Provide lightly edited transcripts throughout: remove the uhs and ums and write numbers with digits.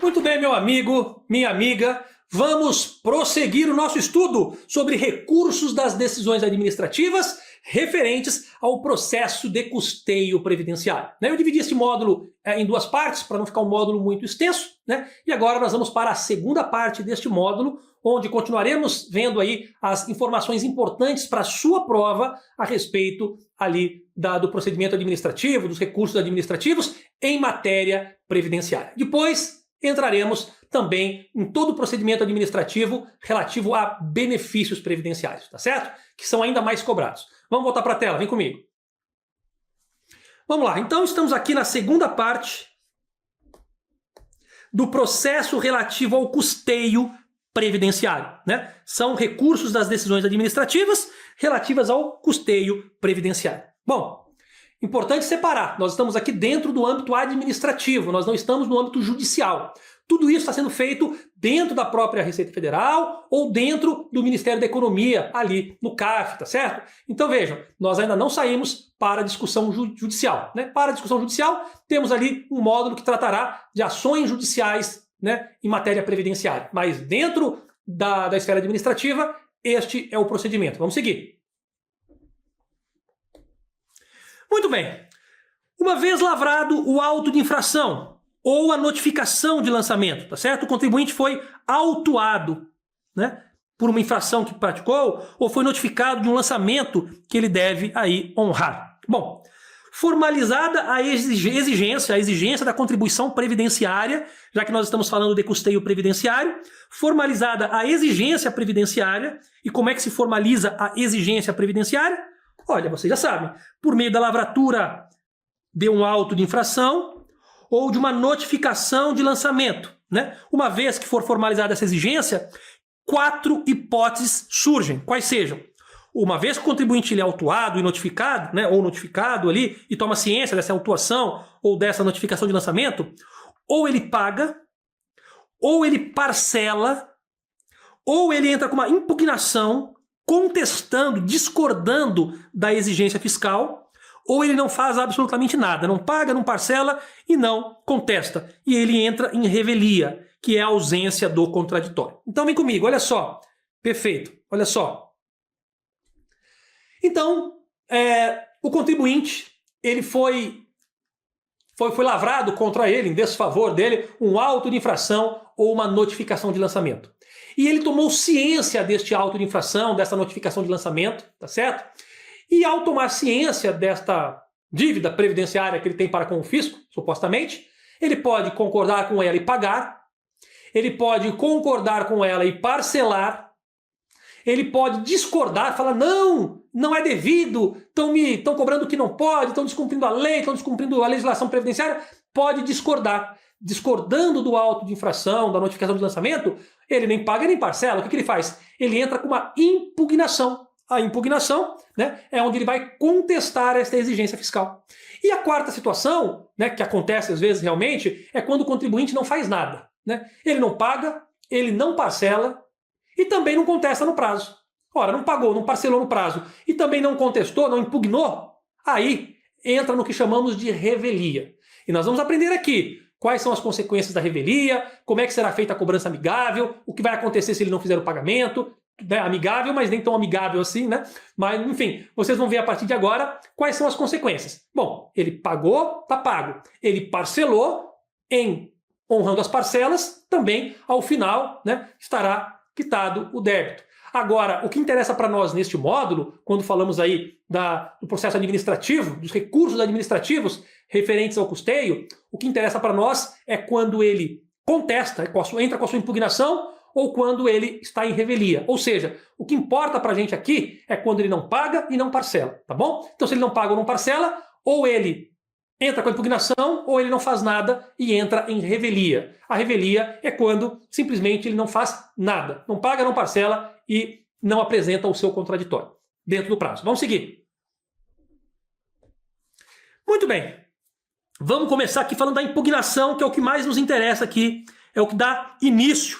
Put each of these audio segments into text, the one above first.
Muito bem, meu amigo, minha amiga, vamos prosseguir o nosso estudo sobre recursos das decisões administrativas referentes ao processo de custeio previdenciário. Eu dividi esse módulo em duas partes, para não ficar um módulo muito extenso, e agora nós vamos para a segunda parte deste módulo, onde continuaremos vendo aí as informações importantes para a sua prova a respeito ali do procedimento administrativo, dos recursos administrativos em matéria previdenciária. Depois entraremos também em todo o procedimento administrativo relativo a benefícios previdenciários, tá certo? Que são ainda mais cobrados. Vamos voltar para a tela, vem comigo. Vamos lá, então estamos aqui na segunda parte do processo relativo ao custeio previdenciário, São recursos das decisões administrativas relativas ao custeio previdenciário. Bom, importante separar, nós estamos aqui dentro do âmbito administrativo, nós não estamos no âmbito judicial. Tudo isso está sendo feito dentro da própria Receita Federal ou dentro do Ministério da Economia, ali no CARF, tá certo? Então vejam, nós ainda não saímos para a discussão judicial. Para a discussão judicial, temos ali um módulo que tratará de ações judiciais em matéria previdenciária. Mas dentro da esfera administrativa, este é o procedimento. Vamos seguir. Muito bem. Uma vez lavrado o auto de infração ou a notificação de lançamento, tá certo? O contribuinte foi autuado, por uma infração que praticou ou foi notificado de um lançamento que ele deve aí honrar. Bom, formalizada a exigência da contribuição previdenciária, já que nós estamos falando de custeio previdenciário, formalizada a exigência previdenciária. E como é que se formaliza a exigência previdenciária? Olha, vocês já sabem, por meio da lavratura de um auto de infração ou de uma notificação de lançamento. Uma vez que for formalizada essa exigência, 4 hipóteses surgem, quais sejam: uma vez que o contribuinte ele é autuado e notificado, ou notificado ali, e toma ciência dessa autuação ou dessa notificação de lançamento, ou ele paga, ou ele parcela, ou ele entra com uma impugnação contestando, discordando da exigência fiscal, ou ele não faz absolutamente nada, não paga, não parcela e não contesta. E ele entra em revelia, que é a ausência do contraditório. Então vem comigo, olha só. Perfeito, olha só. Então, o contribuinte, ele foi lavrado contra ele, em desfavor dele, um auto de infração ou uma notificação de lançamento. E ele tomou ciência deste auto de infração, dessa notificação de lançamento, tá certo? E ao tomar ciência desta dívida previdenciária que ele tem para com o fisco, supostamente, ele pode concordar com ela e pagar, ele pode concordar com ela e parcelar, ele pode discordar, falar, não é devido, estão cobrando o que não pode, estão descumprindo a lei, estão descumprindo a legislação previdenciária, pode discordar. Discordando do auto de infração, da notificação de lançamento, ele nem paga nem parcela. O que ele faz? Ele entra com uma impugnação. A impugnação é onde ele vai contestar esta exigência fiscal. E a quarta situação, que acontece às vezes realmente, é quando o contribuinte não faz nada. Ele não paga, ele não parcela e também não contesta no prazo. Ora, não pagou, não parcelou no prazo e também não contestou, não impugnou, aí entra no que chamamos de revelia. E nós vamos aprender aqui quais são as consequências da revelia, como é que será feita a cobrança amigável, o que vai acontecer se ele não fizer o pagamento, amigável, mas nem tão amigável assim, Mas, enfim, vocês vão ver a partir de agora quais são as consequências. Bom, ele pagou, tá pago. Ele parcelou, honrando as parcelas, também, ao final, estará quitado o débito. Agora, o que interessa para nós neste módulo, quando falamos aí do processo administrativo, dos recursos administrativos referentes ao custeio, o que interessa para nós é quando ele contesta, entra com a sua impugnação, ou quando ele está em revelia. Ou seja, o que importa para a gente aqui é quando ele não paga e não parcela, tá bom? Então, se ele não paga ou não parcela, ou ele entra com a impugnação, ou ele não faz nada e entra em revelia. A revelia é quando simplesmente ele não faz nada, não paga, não parcela e não apresenta o seu contraditório dentro do prazo. Vamos seguir. Muito bem. Vamos começar aqui falando da impugnação, que é o que mais nos interessa aqui, é o que dá início,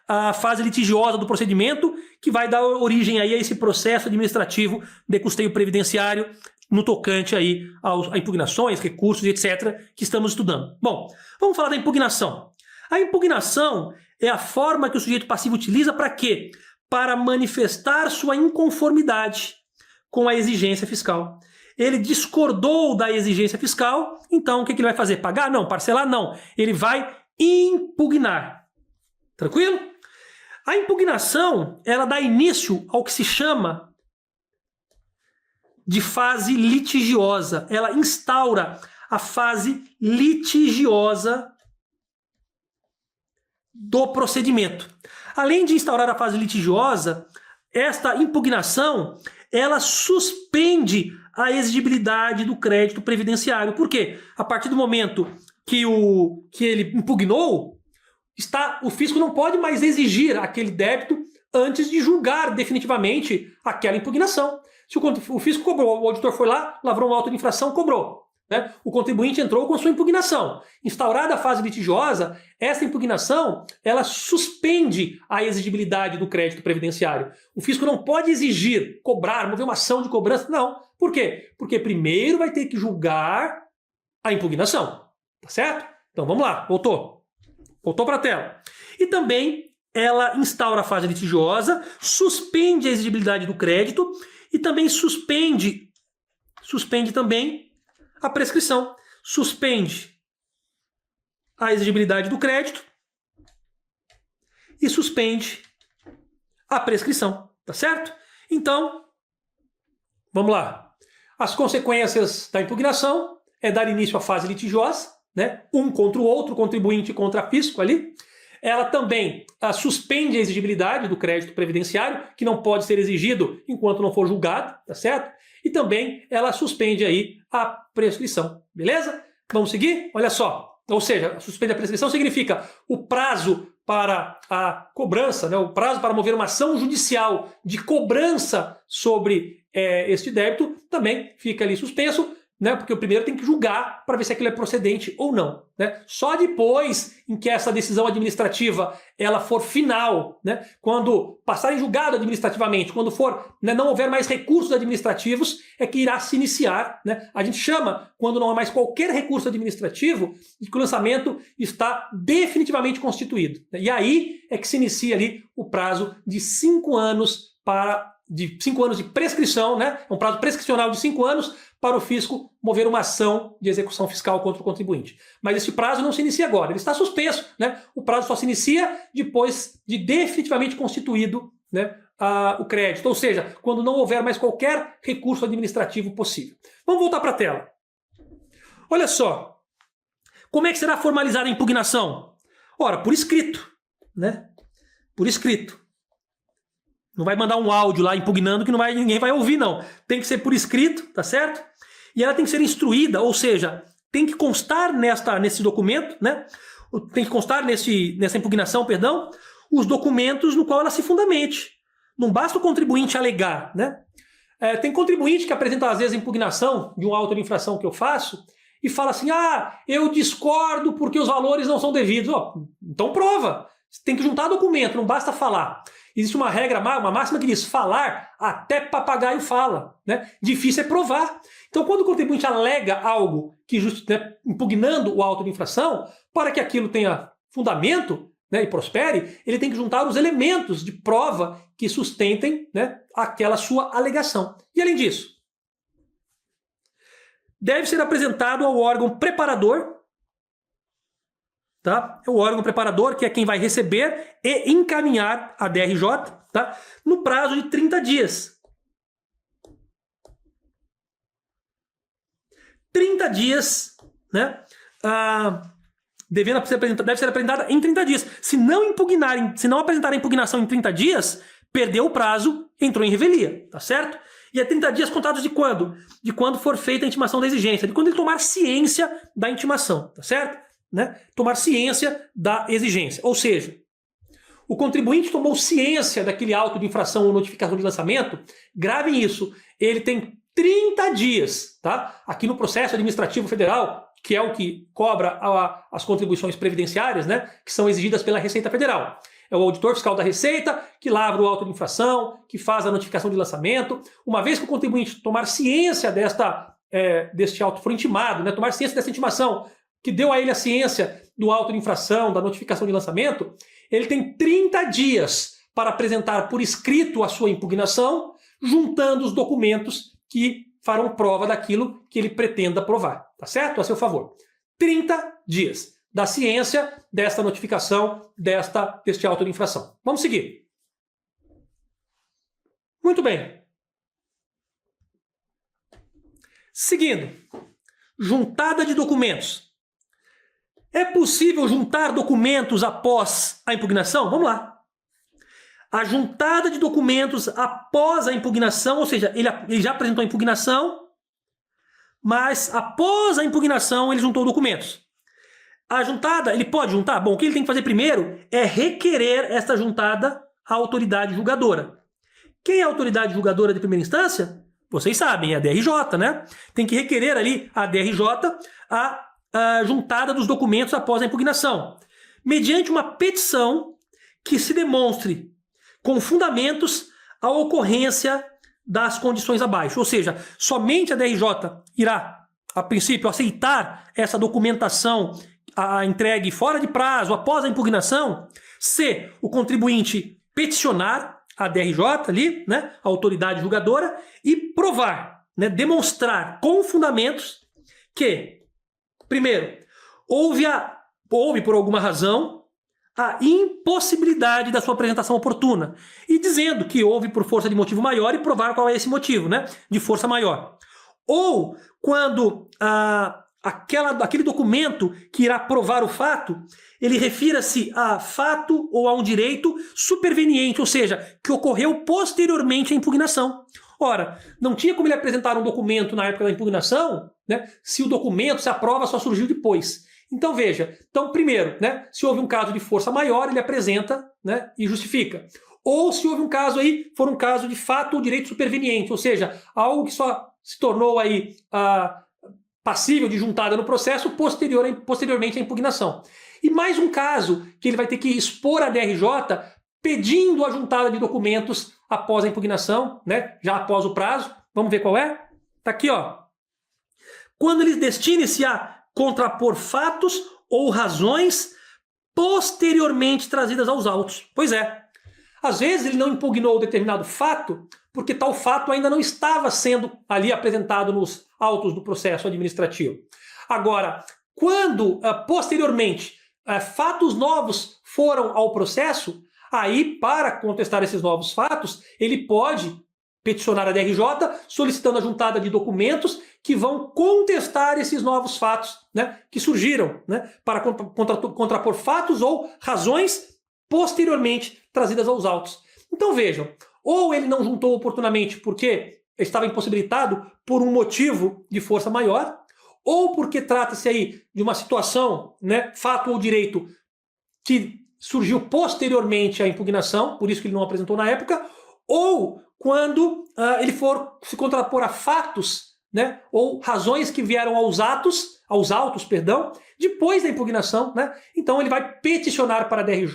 a fase litigiosa do procedimento, que vai dar origem aí a esse processo administrativo de custeio previdenciário no tocante aí a impugnações, recursos, etc., que estamos estudando. Bom, vamos falar da impugnação. A impugnação é a forma que o sujeito passivo utiliza para quê? Para manifestar sua inconformidade com a exigência fiscal. Ele discordou da exigência fiscal, então o que ele vai fazer? Pagar? Não. Parcelar? Não. Ele vai impugnar. Tranquilo? A impugnação, ela dá início ao que se chama de fase litigiosa. Ela instaura a fase litigiosa do procedimento. Além de instaurar a fase litigiosa, esta impugnação, ela suspende a exigibilidade do crédito previdenciário. Por quê? A partir do momento que ele impugnou, o fisco não pode mais exigir aquele débito antes de julgar definitivamente aquela impugnação. Se o fisco cobrou, o auditor foi lá, lavrou um auto de infração, cobrou. Né? O contribuinte entrou com sua impugnação. Instaurada a fase litigiosa, essa impugnação ela suspende a exigibilidade do crédito previdenciário. O fisco não pode exigir, cobrar, mover uma ação de cobrança. Não. Por quê? Porque primeiro vai ter que julgar a impugnação. Tá certo? Então vamos lá. Voltou para a tela. E também ela instaura a fase litigiosa, suspende a exigibilidade do crédito e também suspende também a prescrição. Suspende a exigibilidade do crédito e suspende a prescrição. Tá certo? Então, vamos lá. As consequências da impugnação é dar início à fase litigiosa, né? Um contra o outro, contribuinte contra fisco ali. Ela também suspende a exigibilidade do crédito previdenciário, que não pode ser exigido enquanto não for julgado, tá certo? E também ela suspende aí a prescrição, beleza? Vamos seguir? Olha só. Ou seja, suspende a prescrição significa o prazo para a cobrança, né? O prazo para mover uma ação judicial de cobrança sobre este débito também fica ali suspenso, né? Porque o primeiro tem que julgar para ver se aquilo é procedente ou não, né? Só depois em que essa decisão administrativa ela for final, né? Quando passar em julgado administrativamente, quando for, né, não houver mais recursos administrativos, é que irá se iniciar, né? A gente chama, quando não há mais qualquer recurso administrativo, de que o lançamento está definitivamente constituído, né? E aí é que se inicia ali o prazo de 5 anos de prescrição, né? É um prazo prescricional de 5 anos para o fisco mover uma ação de execução fiscal contra o contribuinte. Mas esse prazo não se inicia agora, ele está suspenso, né? O prazo só se inicia depois de definitivamente constituído, né, o crédito, ou seja, quando não houver mais qualquer recurso administrativo possível. Vamos voltar para a tela. Olha só, como é que será formalizada a impugnação? Ora, por escrito, né? Por escrito. Não vai mandar um áudio lá impugnando que ninguém vai ouvir, não. Tem que ser por escrito, tá certo? E ela tem que ser instruída, ou seja, tem que constar nesse documento, né? Tem que constar nessa impugnação, perdão, os documentos no qual ela se fundamente. Não basta o contribuinte alegar, né? Tem contribuinte que apresenta, às vezes, a impugnação de um auto de infração que eu faço e fala assim, eu discordo porque os valores não são devidos. Então prova. Tem que juntar documento, não basta falar. Existe uma regra, uma máxima que diz, falar até papagaio fala, né? Difícil é provar. Então, quando o contribuinte alega algo que né, impugnando o auto de infração, para que aquilo tenha fundamento, né, e prospere, ele tem que juntar os elementos de prova que sustentem, né, aquela sua alegação. E além disso, deve ser apresentado ao órgão preparador, tá? É o órgão preparador, que é quem vai receber e encaminhar a DRJ, tá? No prazo de 30 dias. 30 dias, né? Deve ser apresentada em 30 dias. Se não apresentar a impugnação em 30 dias, perdeu o prazo, entrou em revelia, tá certo? E é 30 dias contados de quando? De quando for feita a intimação da exigência, de quando ele tomar ciência da intimação, tá certo? Né? Tomar ciência da exigência. Ou seja, o contribuinte tomou ciência daquele auto de infração ou notificação de lançamento, gravem isso, ele tem 30 dias, tá? Aqui no processo administrativo federal, que é o que cobra as contribuições previdenciárias, né, que são exigidas pela Receita Federal. É o auditor fiscal da Receita que lavra o auto de infração, que faz a notificação de lançamento. Uma vez que o contribuinte tomar ciência deste auto, for intimado, né, tomar ciência dessa intimação que deu a ele a ciência do auto de infração, da notificação de lançamento, ele tem 30 dias para apresentar por escrito a sua impugnação, juntando os documentos que farão prova daquilo que ele pretenda provar, tá certo? A seu favor. 30 dias da ciência desta notificação, deste auto de infração. Vamos seguir. Muito bem. Seguindo, juntada de documentos. É possível juntar documentos após a impugnação? Vamos lá. A juntada de documentos após a impugnação, ou seja, ele já apresentou a impugnação, mas após a impugnação ele juntou documentos. A juntada, ele pode juntar? Bom, o que ele tem que fazer primeiro é requerer esta juntada à autoridade julgadora. Quem é a autoridade julgadora de primeira instância? Vocês sabem, é a DRJ, né? Tem que requerer ali a DRJ a juntada dos documentos após a impugnação, mediante uma petição que se demonstre com fundamentos a ocorrência das condições abaixo. Ou seja, somente a DRJ irá, a princípio, aceitar essa documentação entregue fora de prazo após a impugnação se o contribuinte peticionar a DRJ ali, né, a autoridade julgadora, e provar, né, demonstrar com fundamentos que, primeiro, houve por alguma razão a impossibilidade da sua apresentação oportuna, e dizendo que houve por força de motivo maior e provar qual é esse motivo, né, de força maior. Ou quando aquele documento que irá provar o fato, ele refira-se a fato ou a um direito superveniente, ou seja, que ocorreu posteriormente à impugnação. Ora, não tinha como ele apresentar um documento na época da impugnação, né, se o documento, se a prova só surgiu depois. Então veja, primeiro, né, se houve um caso de força maior, ele apresenta, né, e justifica. Ou se houve um caso aí, for um caso de fato ou direito superveniente, ou seja, algo que só se tornou aí passível de juntada no processo posteriormente à impugnação. E mais um caso que ele vai ter que expor à DRJ pedindo a juntada de documentos após a impugnação, né, já após o prazo. Vamos ver qual é? Tá aqui, ó. Quando ele destine-se a contrapor fatos ou razões posteriormente trazidas aos autos. Pois é. Às vezes ele não impugnou determinado fato porque tal fato ainda não estava sendo ali apresentado nos autos do processo administrativo. Agora, quando posteriormente fatos novos foram ao processo, aí, para contestar esses novos fatos, ele pode peticionar a DRJ solicitando a juntada de documentos que vão contestar esses novos fatos, né, que surgiram, né, para contrapor fatos ou razões posteriormente trazidas aos autos. Então vejam, ou ele não juntou oportunamente porque estava impossibilitado por um motivo de força maior, ou porque trata-se aí de uma situação, né, fato ou direito, que surgiu posteriormente à impugnação, por isso que ele não apresentou na época, ou quando ele for se contrapor a fatos, né, ou razões que vieram aos autos, depois da impugnação, né? Então ele vai peticionar para a DRJ,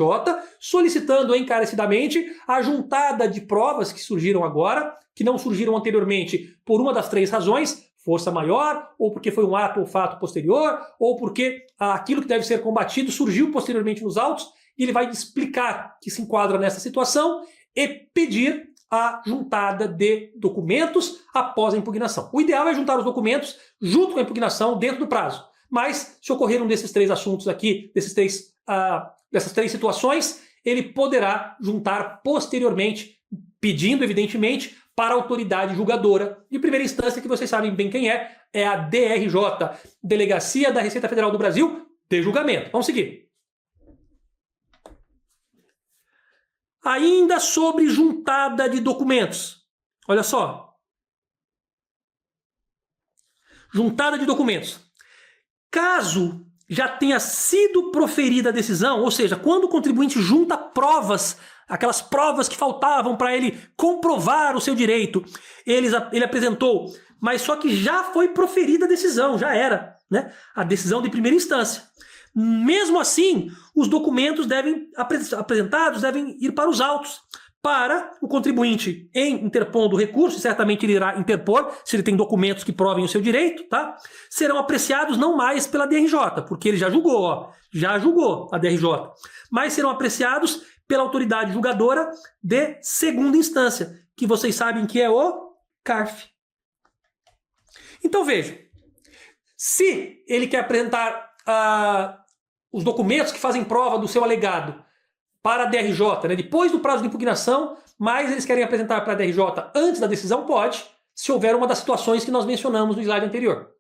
solicitando encarecidamente a juntada de provas que surgiram agora, que não surgiram anteriormente por uma das três razões, força maior, ou porque foi um ato ou fato posterior, ou porque aquilo que deve ser combatido surgiu posteriormente nos autos, e ele vai explicar que se enquadra nessa situação e pedir a juntada de documentos após a impugnação. O ideal é juntar os documentos junto com a impugnação dentro do prazo. Mas, se ocorrer um desses três assuntos aqui, dessas três situações, ele poderá juntar posteriormente, pedindo, evidentemente, para a autoridade julgadora de primeira instância, que vocês sabem bem quem é a DRJ, Delegacia da Receita Federal do Brasil de Julgamento. Vamos seguir. Ainda sobre juntada de documentos. Olha só. Juntada de documentos. Caso já tenha sido proferida a decisão, ou seja, quando o contribuinte junta provas, aquelas provas que faltavam para ele comprovar o seu direito, ele apresentou, mas só que já foi proferida a decisão, já era, né? A decisão de primeira instância. Mesmo assim, os documentos apresentados devem ir para os autos, para o contribuinte, em interpondo o recurso, certamente ele irá interpor, se ele tem documentos que provem o seu direito, tá? Serão apreciados não mais pela DRJ, porque ele já julgou, ó, já julgou a DRJ, mas serão apreciados pela autoridade julgadora de segunda instância, que vocês sabem que é o CARF. Então vejam, se ele quer apresentar os documentos que fazem prova do seu alegado para a DRJ, né, depois do prazo de impugnação, mas eles querem apresentar para a DRJ antes da decisão, pode, se houver uma das situações que nós mencionamos no slide anterior.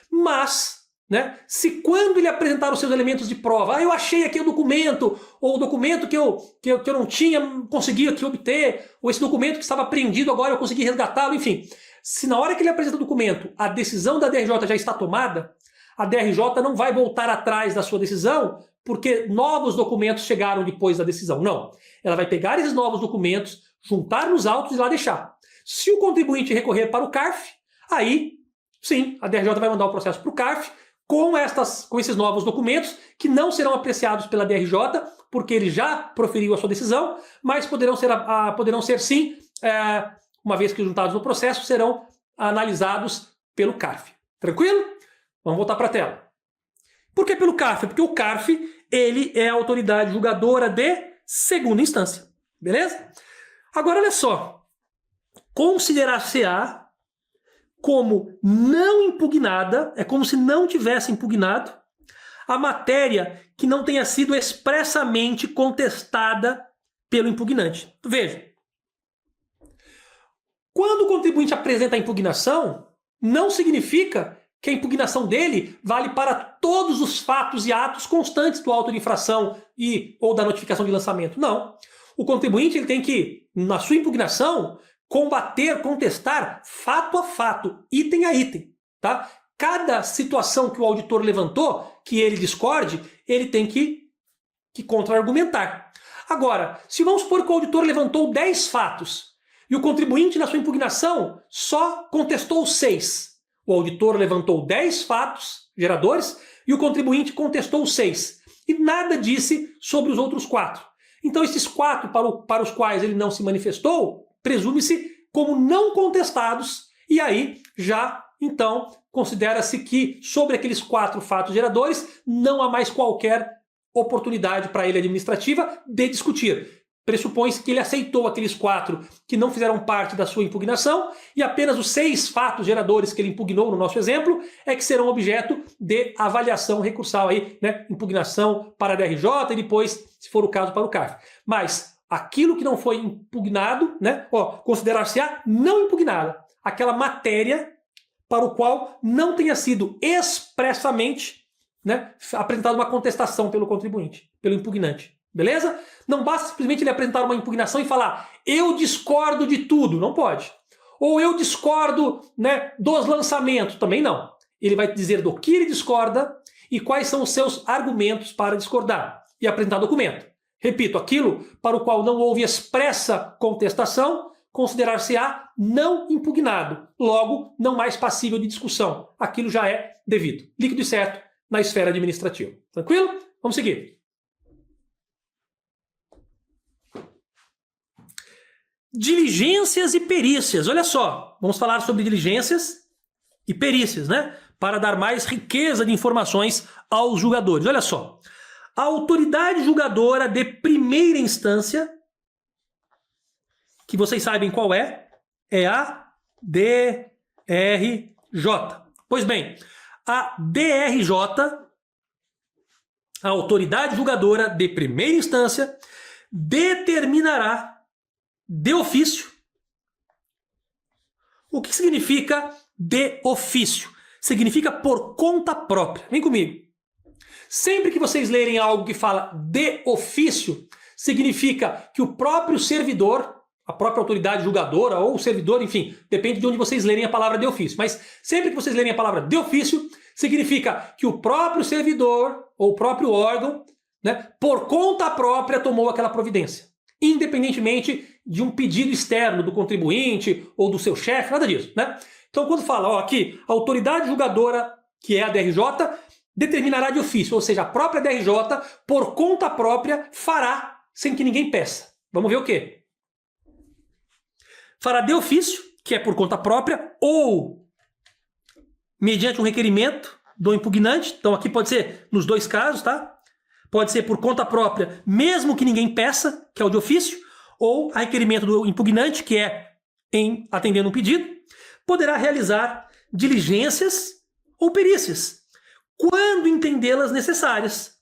Mas, né, se quando ele apresentar os seus elementos de prova, eu achei aqui o documento, ou o documento que eu não tinha conseguido aqui obter, ou esse documento que estava apreendido agora eu consegui resgatá-lo, enfim. Se na hora que ele apresenta o documento a decisão da DRJ já está tomada, a DRJ não vai voltar atrás da sua decisão porque novos documentos chegaram depois da decisão. Não. Ela vai pegar esses novos documentos, juntar nos autos e lá deixar. Se o contribuinte recorrer para o CARF, aí sim, a DRJ vai mandar o processo para o CARF com esses novos documentos que não serão apreciados pela DRJ porque ele já proferiu a sua decisão, mas poderão ser sim, uma vez que juntados no processo, serão analisados pelo CARF. Tranquilo? Vamos voltar para a tela. Por que pelo CARF? Porque o CARF ele é a autoridade julgadora de segunda instância. Beleza? Agora, olha só. Considerar-se-á como não impugnada, é como se não tivesse impugnado, a matéria que não tenha sido expressamente contestada pelo impugnante. Veja. Quando o contribuinte apresenta a impugnação, não significa que a impugnação dele vale para todos os fatos e atos constantes do auto de infração ou da notificação de lançamento. Não. O contribuinte ele tem que, na sua impugnação, combater, contestar fato a fato, item a item. Tá? Cada situação que o auditor levantou, que ele discorde, ele tem que contra-argumentar. Agora, se vamos supor que o auditor levantou 10 fatos e o contribuinte, na sua impugnação, só contestou 6. O auditor levantou 10 fatos geradores e o contribuinte contestou 6. E nada disse sobre os outros 4. Então, esses 4 para os quais ele não se manifestou, presume-se como não contestados. E aí, já, então, considera-se que sobre aqueles 4 fatos geradores não há mais qualquer oportunidade para ele administrativa de discutir. Pressupõe-se que ele aceitou aqueles 4 que não fizeram parte da sua impugnação e apenas os 6 fatos geradores que ele impugnou no nosso exemplo é que serão objeto de avaliação recursal aí, né? Impugnação para a DRJ e depois, se for o caso, para o CARF. Mas aquilo que não foi impugnado, né? Considerar-se-á não impugnada, aquela matéria para o qual não tenha sido expressamente, né, apresentada uma contestação pelo contribuinte, pelo impugnante. Beleza? Não basta simplesmente ele apresentar uma impugnação e falar eu discordo de tudo. Não pode. Ou eu discordo, né, dos lançamentos. Também não. Ele vai dizer do que ele discorda e quais são os seus argumentos para discordar. E apresentar documento. Repito, aquilo para o qual não houve expressa contestação, considerar-se-á não impugnado. Logo, não mais passível de discussão. Aquilo já é devido. Líquido e certo na esfera administrativa. Tranquilo? Vamos seguir. Diligências e perícias. Olha só, vamos falar sobre diligências e perícias, né? Para dar mais riqueza de informações aos julgadores. Olha só, a autoridade julgadora de primeira instância, que vocês sabem qual é a DRJ. Pois bem, a DRJ, a autoridade julgadora de primeira instância, determinará de ofício. O que significa de ofício? Significa por conta própria. Vem comigo. Sempre que vocês lerem algo que fala de ofício, significa que o próprio servidor, a própria autoridade julgadora ou o servidor, enfim, depende de onde vocês lerem a palavra de ofício. Mas sempre que vocês lerem a palavra de ofício, significa que o próprio servidor ou o próprio órgão, né, por conta própria tomou aquela providência. Independentemente de um pedido externo do contribuinte ou do seu chefe, nada disso, né? Então, quando fala, aqui, a autoridade julgadora, que é a DRJ, determinará de ofício, ou seja, a própria DRJ, por conta própria, fará sem que ninguém peça. Vamos ver o quê? fará de ofício, que é por conta própria, ou mediante um requerimento do impugnante. Então aqui pode ser nos dois casos, tá? Pode ser por conta própria, mesmo que ninguém peça, que é o de ofício, ou a requerimento do impugnante, que é em atendendo um pedido, poderá realizar diligências ou perícias, quando entendê-las necessárias.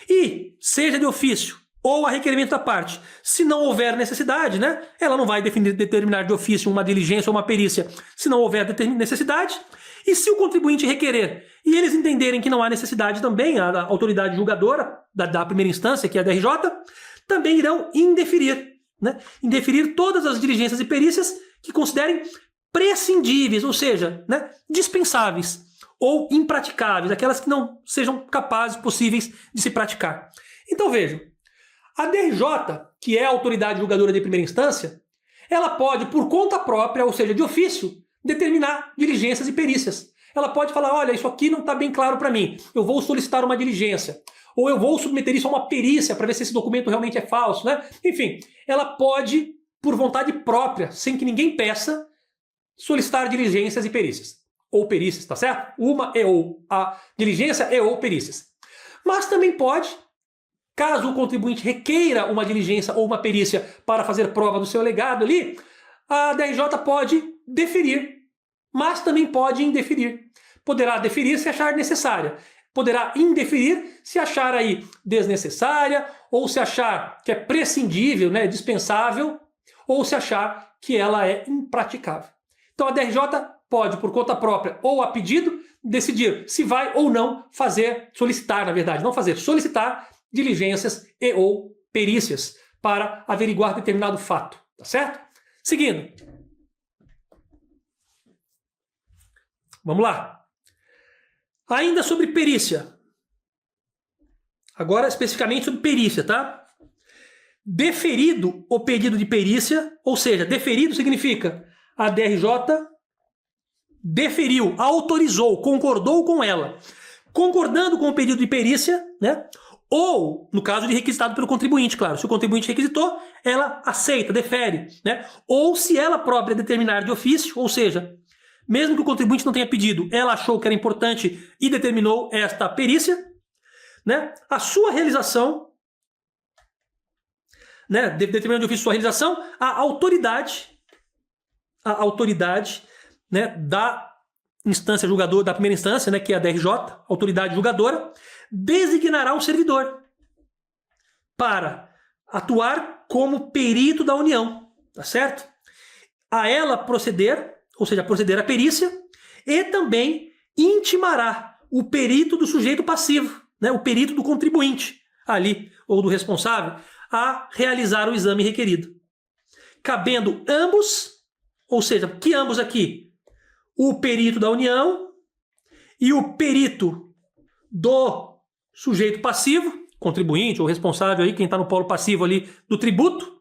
E, seja de ofício ou a requerimento da parte, se não houver necessidade, né, ela não vai determinar de ofício uma diligência ou uma perícia se não houver necessidade. E se o contribuinte requerer e eles entenderem que não há necessidade também, a autoridade julgadora da primeira instância, que é a DRJ, também irão indeferir, né? Indeferir todas as diligências e perícias que considerem prescindíveis, ou seja, né, dispensáveis ou impraticáveis, aquelas que não sejam capazes, possíveis de se praticar. Então vejam, a DRJ, que é a autoridade julgadora de primeira instância, ela pode, por conta própria, ou seja, de ofício, determinar diligências e perícias. Ela pode falar, olha, isso aqui não está bem claro para mim, eu vou solicitar uma diligência, ou eu vou submeter isso a uma perícia para ver se esse documento realmente é falso, né? Enfim, ela pode, por vontade própria, sem que ninguém peça, solicitar diligências e perícias. Ou perícias, tá certo? Uma é ou. A diligência é ou perícias. Mas também pode, caso o contribuinte requeira uma diligência ou uma perícia para fazer prova do seu alegado ali, a DRJ pode deferir, mas também pode indeferir. Poderá deferir se achar necessária. Poderá indeferir se achar aí desnecessária, ou se achar que é prescindível, né, dispensável, ou se achar que ela é impraticável. Então a DRJ pode, por conta própria ou a pedido, decidir se vai ou não solicitar, na verdade, não fazer, solicitar diligências e ou perícias para averiguar determinado fato, tá certo? Seguindo. Vamos lá. Ainda sobre perícia. Agora especificamente sobre perícia, tá? Deferido o pedido de perícia, ou seja, deferido significa a DRJ deferiu, autorizou, concordou com ela. Concordando com o pedido de perícia, né? Ou, no caso de requisitado pelo contribuinte, claro. Se o contribuinte requisitou, ela aceita, defere, né? Ou se ela própria determinar de ofício, ou seja, mesmo que o contribuinte não tenha pedido, ela achou que era importante e determinou esta perícia, né? A sua realização, né? Determinando de ofício sua realização, a autoridade, né, da instância julgadora, da primeira instância, né, que é a DRJ, autoridade julgadora, designará um servidor para atuar como perito da União, tá certo? A ela proceder, ou seja, proceder à perícia, e também intimará o perito do sujeito passivo, né, o perito do contribuinte ali, ou do responsável, a realizar o exame requerido. Cabendo ambos, ou seja, que ambos aqui? O perito da União e o perito do sujeito passivo, contribuinte ou responsável aí, quem está no polo passivo ali do tributo,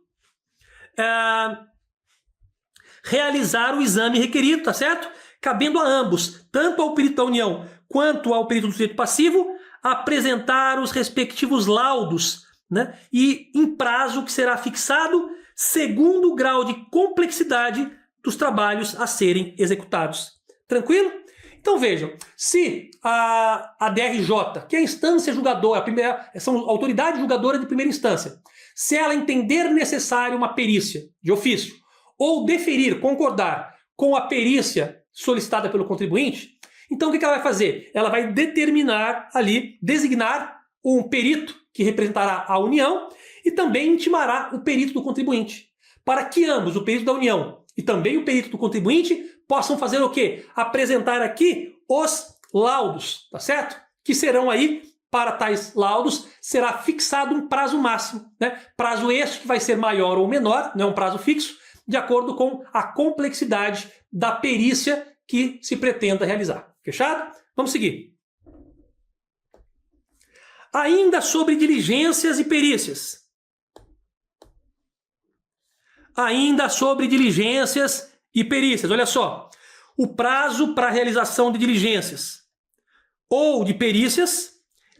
realizar o exame requerido, tá certo? Cabendo a ambos, tanto ao perito da União quanto ao perito do sujeito passivo, apresentar os respectivos laudos, né? E em prazo que será fixado segundo o grau de complexidade dos trabalhos a serem executados. Tranquilo? Então vejam, se a DRJ, que é a instância julgadora, são a autoridade julgadora de primeira instância, se ela entender necessário uma perícia de ofício, ou deferir, concordar com a perícia solicitada pelo contribuinte, então o que ela vai fazer? Ela vai determinar ali, designar um perito que representará a União e também intimará o perito do contribuinte, para que ambos, o perito da União e também o perito do contribuinte, possam fazer o quê? Apresentar aqui os laudos, tá certo? Que serão aí, para tais laudos, será fixado um prazo máximo, né? Prazo este que vai ser maior ou menor, não é um prazo fixo, de acordo com a complexidade da perícia que se pretenda realizar. Fechado? Vamos seguir. Ainda sobre diligências e perícias. Ainda sobre diligências e perícias. Olha só, o prazo para a realização de diligências ou de perícias,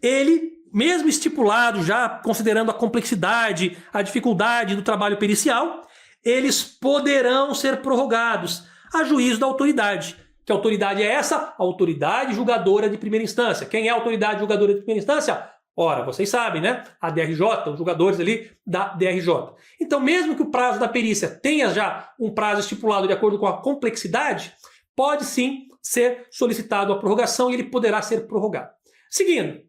ele, mesmo estipulado já considerando a complexidade, a dificuldade do trabalho pericial, eles poderão ser prorrogados a juízo da autoridade. Que autoridade é essa? A autoridade julgadora de primeira instância. Quem é a autoridade julgadora de primeira instância? Ora, vocês sabem, né? A DRJ, os julgadores ali da DRJ. Então, mesmo que o prazo da perícia tenha já um prazo estipulado de acordo com a complexidade, pode sim ser solicitado a prorrogação e ele poderá ser prorrogado. Seguindo.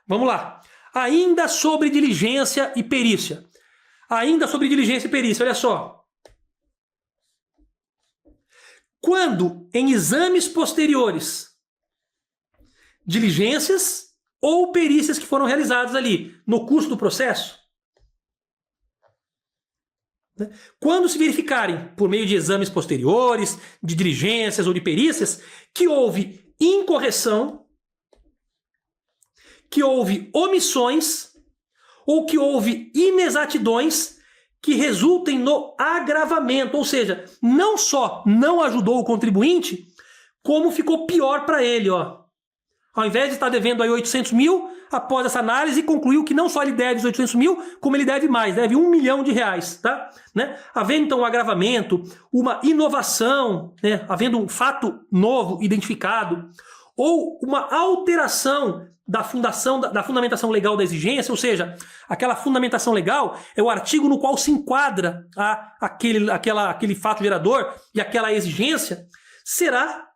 Vamos lá. Ainda sobre diligência e perícia. Ainda sobre diligência e perícia, olha só. Quando em exames posteriores, diligências ou perícias que foram realizadas ali no curso do processo, né? Quando se verificarem, por meio de exames posteriores, de diligências ou de perícias, que houve incorreção, que houve omissões ou que houve inexatidões que resultem no agravamento, ou seja, não só não ajudou o contribuinte, como ficou pior para ele, ó. Ao invés de estar devendo aí 800 mil, após essa análise, concluiu que não só ele deve os 800 mil, como ele deve mais, deve R$1 milhão, tá? Né? Havendo então um agravamento, uma inovação, né? Havendo um fato novo identificado, ou uma alteração da fundamentação legal da exigência, ou seja, aquela fundamentação legal é o artigo no qual se enquadra aquele fato gerador e aquela exigência, será,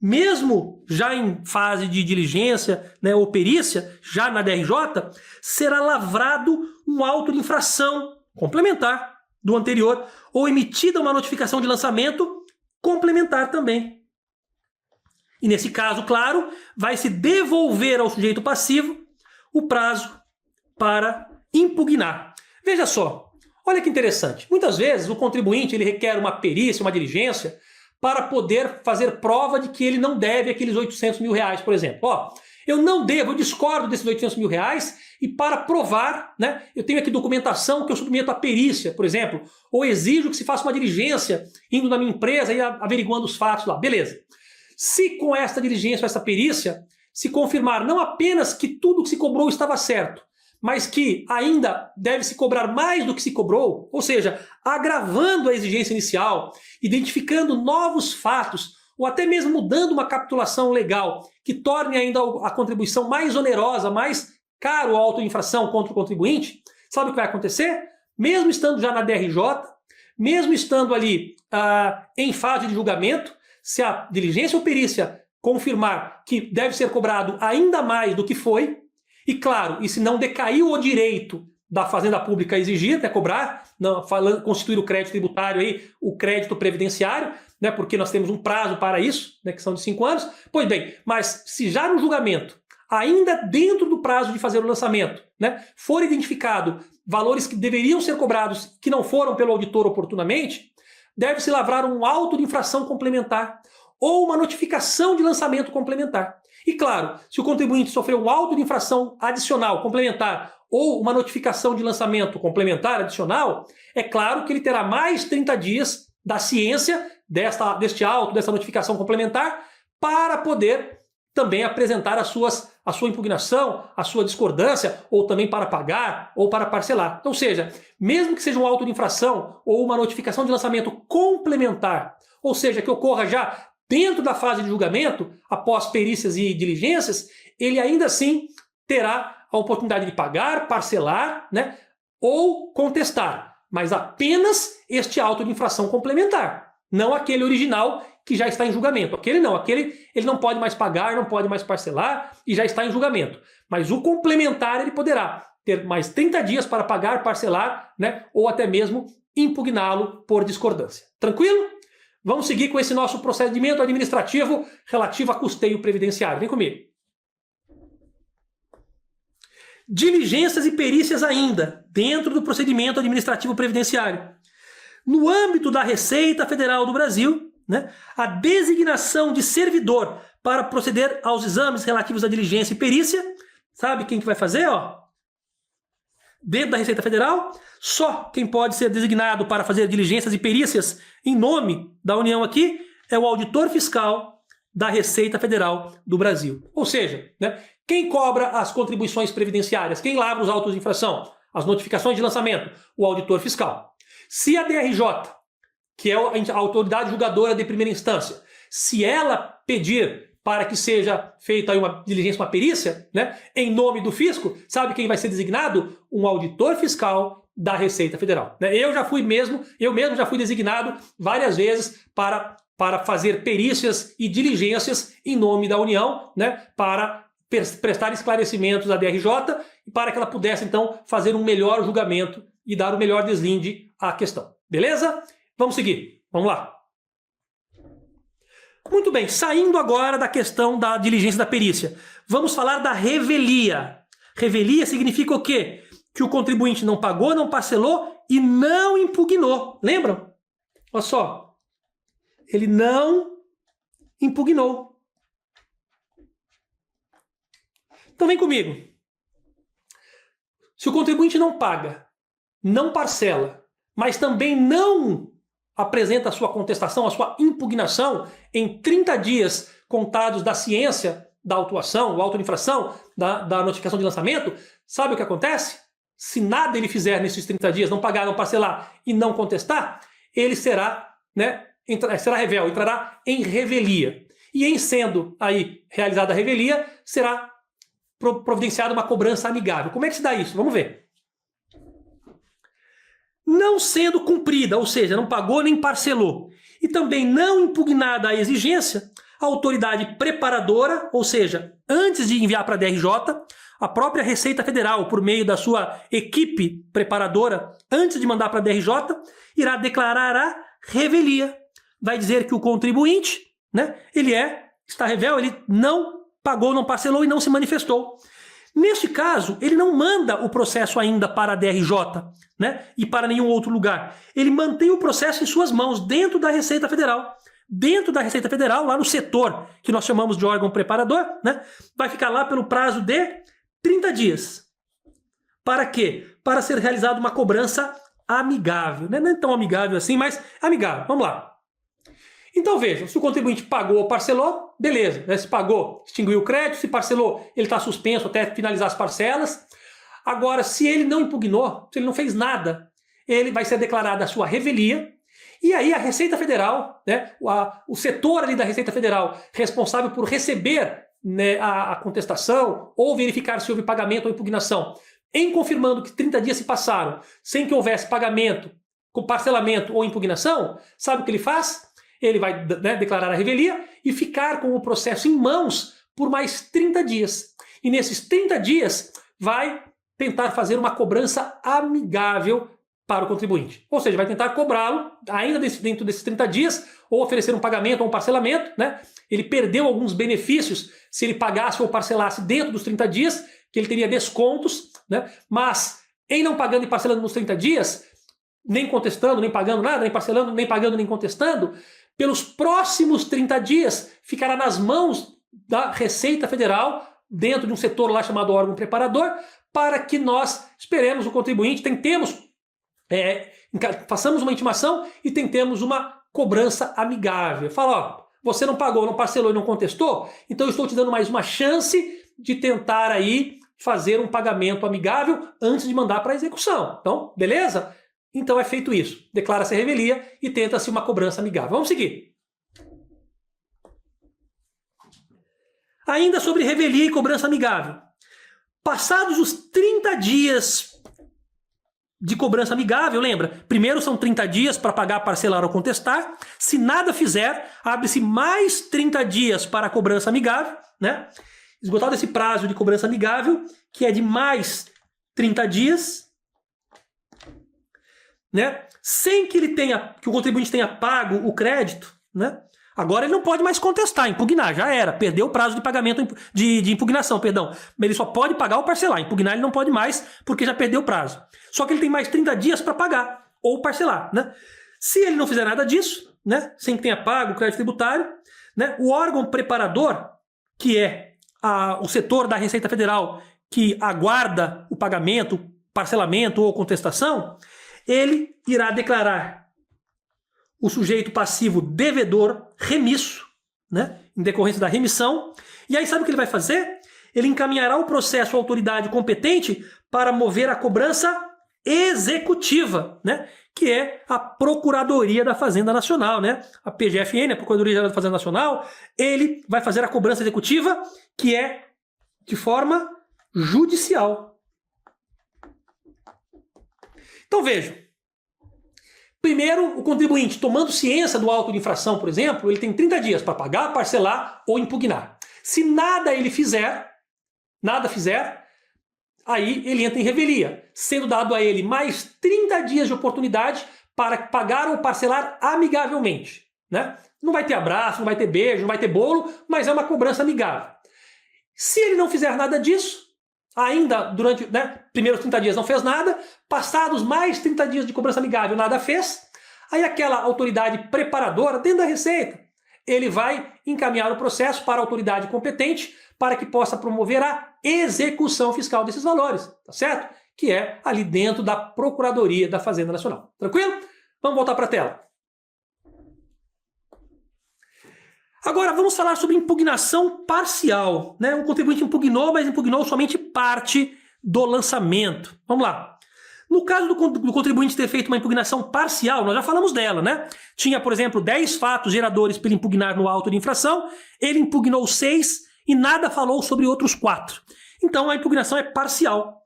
mesmo já em fase de diligência, né, ou perícia, já na DRJ, será lavrado um auto de infração complementar do anterior ou emitida uma notificação de lançamento complementar também. E nesse caso, claro, vai se devolver ao sujeito passivo o prazo para impugnar. Veja só, olha que interessante. Muitas vezes o contribuinte ele requer uma perícia, uma diligência, para poder fazer prova de que ele não deve aqueles 800 mil reais, por exemplo. Ó, eu não devo, eu discordo desses 800 mil reais e para provar, né, eu tenho aqui documentação que eu submeto à perícia, por exemplo, ou exijo que se faça uma diligência indo na minha empresa e averiguando os fatos lá. Beleza. Se com esta diligência, essa perícia, se confirmar não apenas que tudo que se cobrou estava certo, mas que ainda deve se cobrar mais do que se cobrou, ou seja, agravando a exigência inicial, identificando novos fatos, ou até mesmo mudando uma capitulação legal que torne ainda a contribuição mais onerosa, mais caro a auto-infração contra o contribuinte, sabe o que vai acontecer? Mesmo estando já na DRJ, mesmo estando ali em fase de julgamento, se a diligência ou perícia confirmar que deve ser cobrado ainda mais do que foi, e claro, e se não decaiu o direito da Fazenda Pública a exigir, né, cobrar, não, constituir o crédito tributário, aí, o crédito previdenciário, né, porque nós temos um prazo para isso, né, que são de 5 anos. Pois bem, mas se já no julgamento, ainda dentro do prazo de fazer o lançamento, né, for identificado valores que deveriam ser cobrados que não foram pelo auditor oportunamente, deve-se lavrar um auto de infração complementar ou uma notificação de lançamento complementar. E claro, se o contribuinte sofreu um auto de infração adicional complementar ou uma notificação de lançamento complementar adicional, é claro que ele terá mais 30 dias da ciência deste auto, dessa notificação complementar, para poder também apresentar a sua impugnação, a sua discordância, ou também para pagar ou para parcelar. Ou seja, mesmo que seja um auto de infração ou uma notificação de lançamento complementar, ou seja, que ocorra já dentro da fase de julgamento, após perícias e diligências, ele ainda assim terá a oportunidade de pagar, parcelar, né, ou contestar, mas apenas este auto de infração complementar, não aquele original que já está em julgamento. Aquele não, ele não pode mais pagar, não pode mais parcelar e já está em julgamento. Mas o complementar ele poderá ter mais 30 dias para pagar, parcelar, né, ou até mesmo impugná-lo por discordância. Tranquilo? Vamos seguir com esse nosso procedimento administrativo relativo a custeio previdenciário. Vem comigo. Diligências e perícias ainda, dentro do procedimento administrativo previdenciário. No âmbito da Receita Federal do Brasil, né, a designação de servidor para proceder aos exames relativos à diligência e perícia, sabe quem que vai fazer? Ó? Dentro da Receita Federal, só quem pode ser designado para fazer diligências e perícias em nome da União aqui é o auditor fiscal da Receita Federal do Brasil. Ou seja, né, quem cobra as contribuições previdenciárias, quem lavra os autos de infração? as notificações de lançamento? O auditor fiscal. Se a DRJ, que é a autoridade julgadora de primeira instância, se ela pedir para que seja feita aí uma diligência, uma perícia, né, em nome do fisco, sabe quem vai ser designado? Um auditor fiscal da Receita Federal. Eu mesmo já fui designado várias vezes para fazer perícias e diligências em nome da União, né, para prestar esclarecimentos à DRJ e para que ela pudesse, então, fazer um melhor julgamento e dar o melhor deslinde à questão. Beleza? Vamos seguir. Vamos lá. Muito bem, saindo agora da questão da diligência da perícia, vamos falar da revelia. Revelia significa o quê? Que o contribuinte não pagou, não parcelou e não impugnou. Lembram? Olha só. Ele não impugnou. Então vem comigo. Se o contribuinte não paga, não parcela, mas também não apresenta a sua contestação, a sua impugnação em 30 dias contados da ciência da autuação, do auto de infração, da notificação de lançamento, sabe o que acontece? Se nada ele fizer nesses 30 dias, não pagar, não parcelar e não contestar, ele será, né, será revel, entrará em revelia. E em sendo aí realizada a revelia, será providenciada uma cobrança amigável. Como é que se dá isso? Vamos ver. Não sendo cumprida, ou seja, não pagou nem parcelou, e também não impugnada a exigência, a autoridade preparadora, ou seja, antes de enviar para a DRJ, a própria Receita Federal, por meio da sua equipe preparadora, antes de mandar para a DRJ, irá declarar a revelia. Vai dizer que o contribuinte, né, está revel, ele não pagou, não parcelou e não se manifestou. Neste caso, ele não manda o processo ainda para a DRJ, né, e para nenhum outro lugar. Ele mantém o processo em suas mãos, dentro da Receita Federal. Dentro da Receita Federal, lá no setor que nós chamamos de órgão preparador, né, vai ficar lá pelo prazo de 30 dias. Para quê? Para ser realizada uma cobrança amigável. Não é tão amigável assim, mas amigável. Vamos lá. Então vejam, se o contribuinte pagou ou parcelou, beleza. Né? Se pagou, extinguiu o crédito. Se parcelou, ele está suspenso até finalizar as parcelas. Agora, se ele não impugnou, se ele não fez nada, ele vai ser declarada a sua revelia. E aí a Receita Federal, né, o setor ali da Receita Federal responsável por receber, né, a contestação ou verificar se houve pagamento ou impugnação, em confirmando que 30 dias se passaram sem que houvesse pagamento, com parcelamento ou impugnação, sabe o que ele faz? Ele vai, né, declarar a revelia e ficar com o processo em mãos por mais 30 dias. E nesses 30 dias vai tentar fazer uma cobrança amigável para o contribuinte. Ou seja, vai tentar cobrá-lo ainda dentro desses 30 dias ou oferecer um pagamento ou um parcelamento, né? Ele perdeu alguns benefícios se ele pagasse ou parcelasse dentro dos 30 dias, que ele teria descontos, né? Mas em não pagando e parcelando nos 30 dias, nem contestando, nem pagando nada, nem parcelando, nem pagando, nem contestando, pelos próximos 30 dias ficará nas mãos da Receita Federal, dentro de um setor lá chamado órgão preparador, para que nós esperemos o contribuinte, façamos uma intimação e tentemos uma cobrança amigável. Fala, ó, você não pagou, não parcelou e não contestou, então eu estou te dando mais uma chance de tentar aí fazer um pagamento amigável antes de mandar para a execução. Então, beleza? Então é feito isso. Declara-se a revelia e tenta-se uma cobrança amigável. Vamos seguir. Ainda sobre revelia e cobrança amigável. Passados os 30 dias de cobrança amigável, lembra? Primeiro são 30 dias para pagar, parcelar ou contestar. Se nada fizer, abre-se mais 30 dias para a cobrança amigável, né? Esgotado esse prazo de cobrança amigável, que é de mais 30 dias, né? Sem que o contribuinte tenha pago o crédito, né? Agora ele não pode mais contestar, impugnar, já era, perdeu o prazo de pagamento de impugnação, perdão. Ele só pode pagar ou parcelar, impugnar ele não pode mais porque já perdeu o prazo. Só que ele tem mais 30 dias para pagar ou parcelar, né? Se ele não fizer nada disso, né, sem que tenha pago o crédito tributário, né, o órgão preparador, que é o setor da Receita Federal que aguarda o pagamento, parcelamento ou contestação, ele irá declarar o sujeito passivo devedor remisso, né, em decorrência da remissão. E aí sabe o que ele vai fazer? ele encaminhará o processo à autoridade competente para mover a cobrança executiva, né? Que é a Procuradoria da Fazenda Nacional, né? A PGFN, a Procuradoria Geral da Fazenda Nacional, ele vai fazer a cobrança executiva, que é de forma judicial. Então vejam, primeiro, o contribuinte, tomando ciência do auto de infração, por exemplo, ele tem 30 dias para pagar, parcelar ou impugnar. Se nada ele fizer, aí ele entra em revelia, sendo dado a ele mais 30 dias de oportunidade para pagar ou parcelar amigavelmente, né? Não vai ter abraço, não vai ter beijo, não vai ter bolo, mas é uma cobrança amigável. Se ele não fizer nada disso, ainda durante, né, primeiros 30 dias não fez nada, passados mais 30 dias de cobrança amigável nada fez, aí aquela autoridade preparadora, dentro da Receita, ele vai encaminhar o processo para a autoridade competente para que possa promover a execução fiscal desses valores, tá certo? Que é ali dentro da Procuradoria da Fazenda Nacional. Tranquilo? Vamos voltar para a tela. Agora vamos falar sobre impugnação parcial, né? Um contribuinte impugnou, mas impugnou somente parte do lançamento. Vamos lá. No caso do contribuinte ter feito uma impugnação parcial, nós já falamos dela, né? Tinha, por exemplo, 10 fatos geradores para ele impugnar no auto de infração, ele impugnou 6 e nada falou sobre outros 4. Então a impugnação é parcial.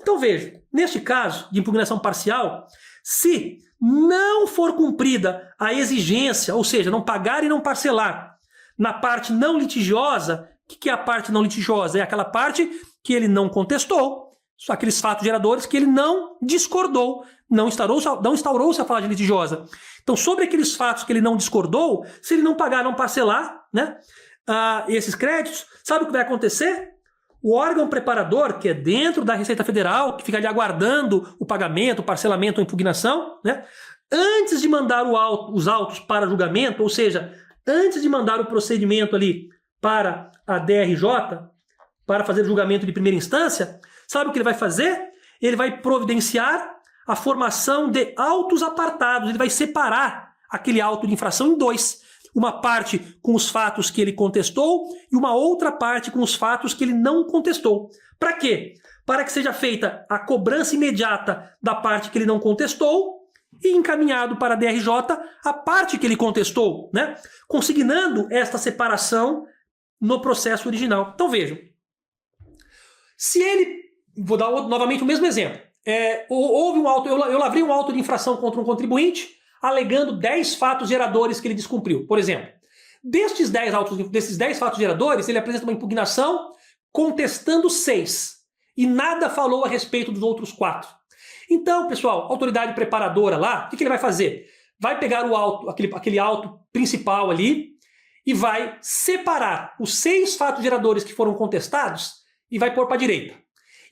Então veja, neste caso de impugnação parcial, se não for cumprida a exigência, ou seja, não pagar e não parcelar, na parte não litigiosa, o que é a parte não litigiosa? É aquela parte que ele não contestou, só aqueles fatos geradores que ele não discordou, não instaurou-se a fase litigiosa. Então, sobre aqueles fatos que ele não discordou, se ele não pagar, não parcelar, né, esses créditos, sabe o que vai acontecer? O órgão preparador, que é dentro da Receita Federal, que fica ali aguardando o pagamento, o parcelamento ou impugnação, né, antes de mandar os autos para julgamento, ou seja, antes de mandar o procedimento ali para a DRJ, para fazer o julgamento de primeira instância, sabe o que ele vai fazer? Ele vai providenciar a formação de autos apartados, ele vai separar aquele auto de infração em 2. Uma parte com os fatos que ele contestou e uma outra parte com os fatos que ele não contestou. Para quê? Para que seja feita a cobrança imediata da parte que ele não contestou e encaminhado para a DRJ a parte que ele contestou, né? Consignando esta separação no processo original. Então vejam, se ele, vou dar novamente o mesmo exemplo, houve um auto, eu lavrei um auto de infração contra um contribuinte alegando 10 fatos geradores que ele descumpriu. Por exemplo, desses 10 fatos geradores, ele apresenta uma impugnação contestando 6 e nada falou a respeito dos outros 4. Então, pessoal, a autoridade preparadora lá, o que ele vai fazer? Vai pegar o auto, aquele auto principal ali e vai separar os 6 fatos geradores que foram contestados e vai pôr para a direita.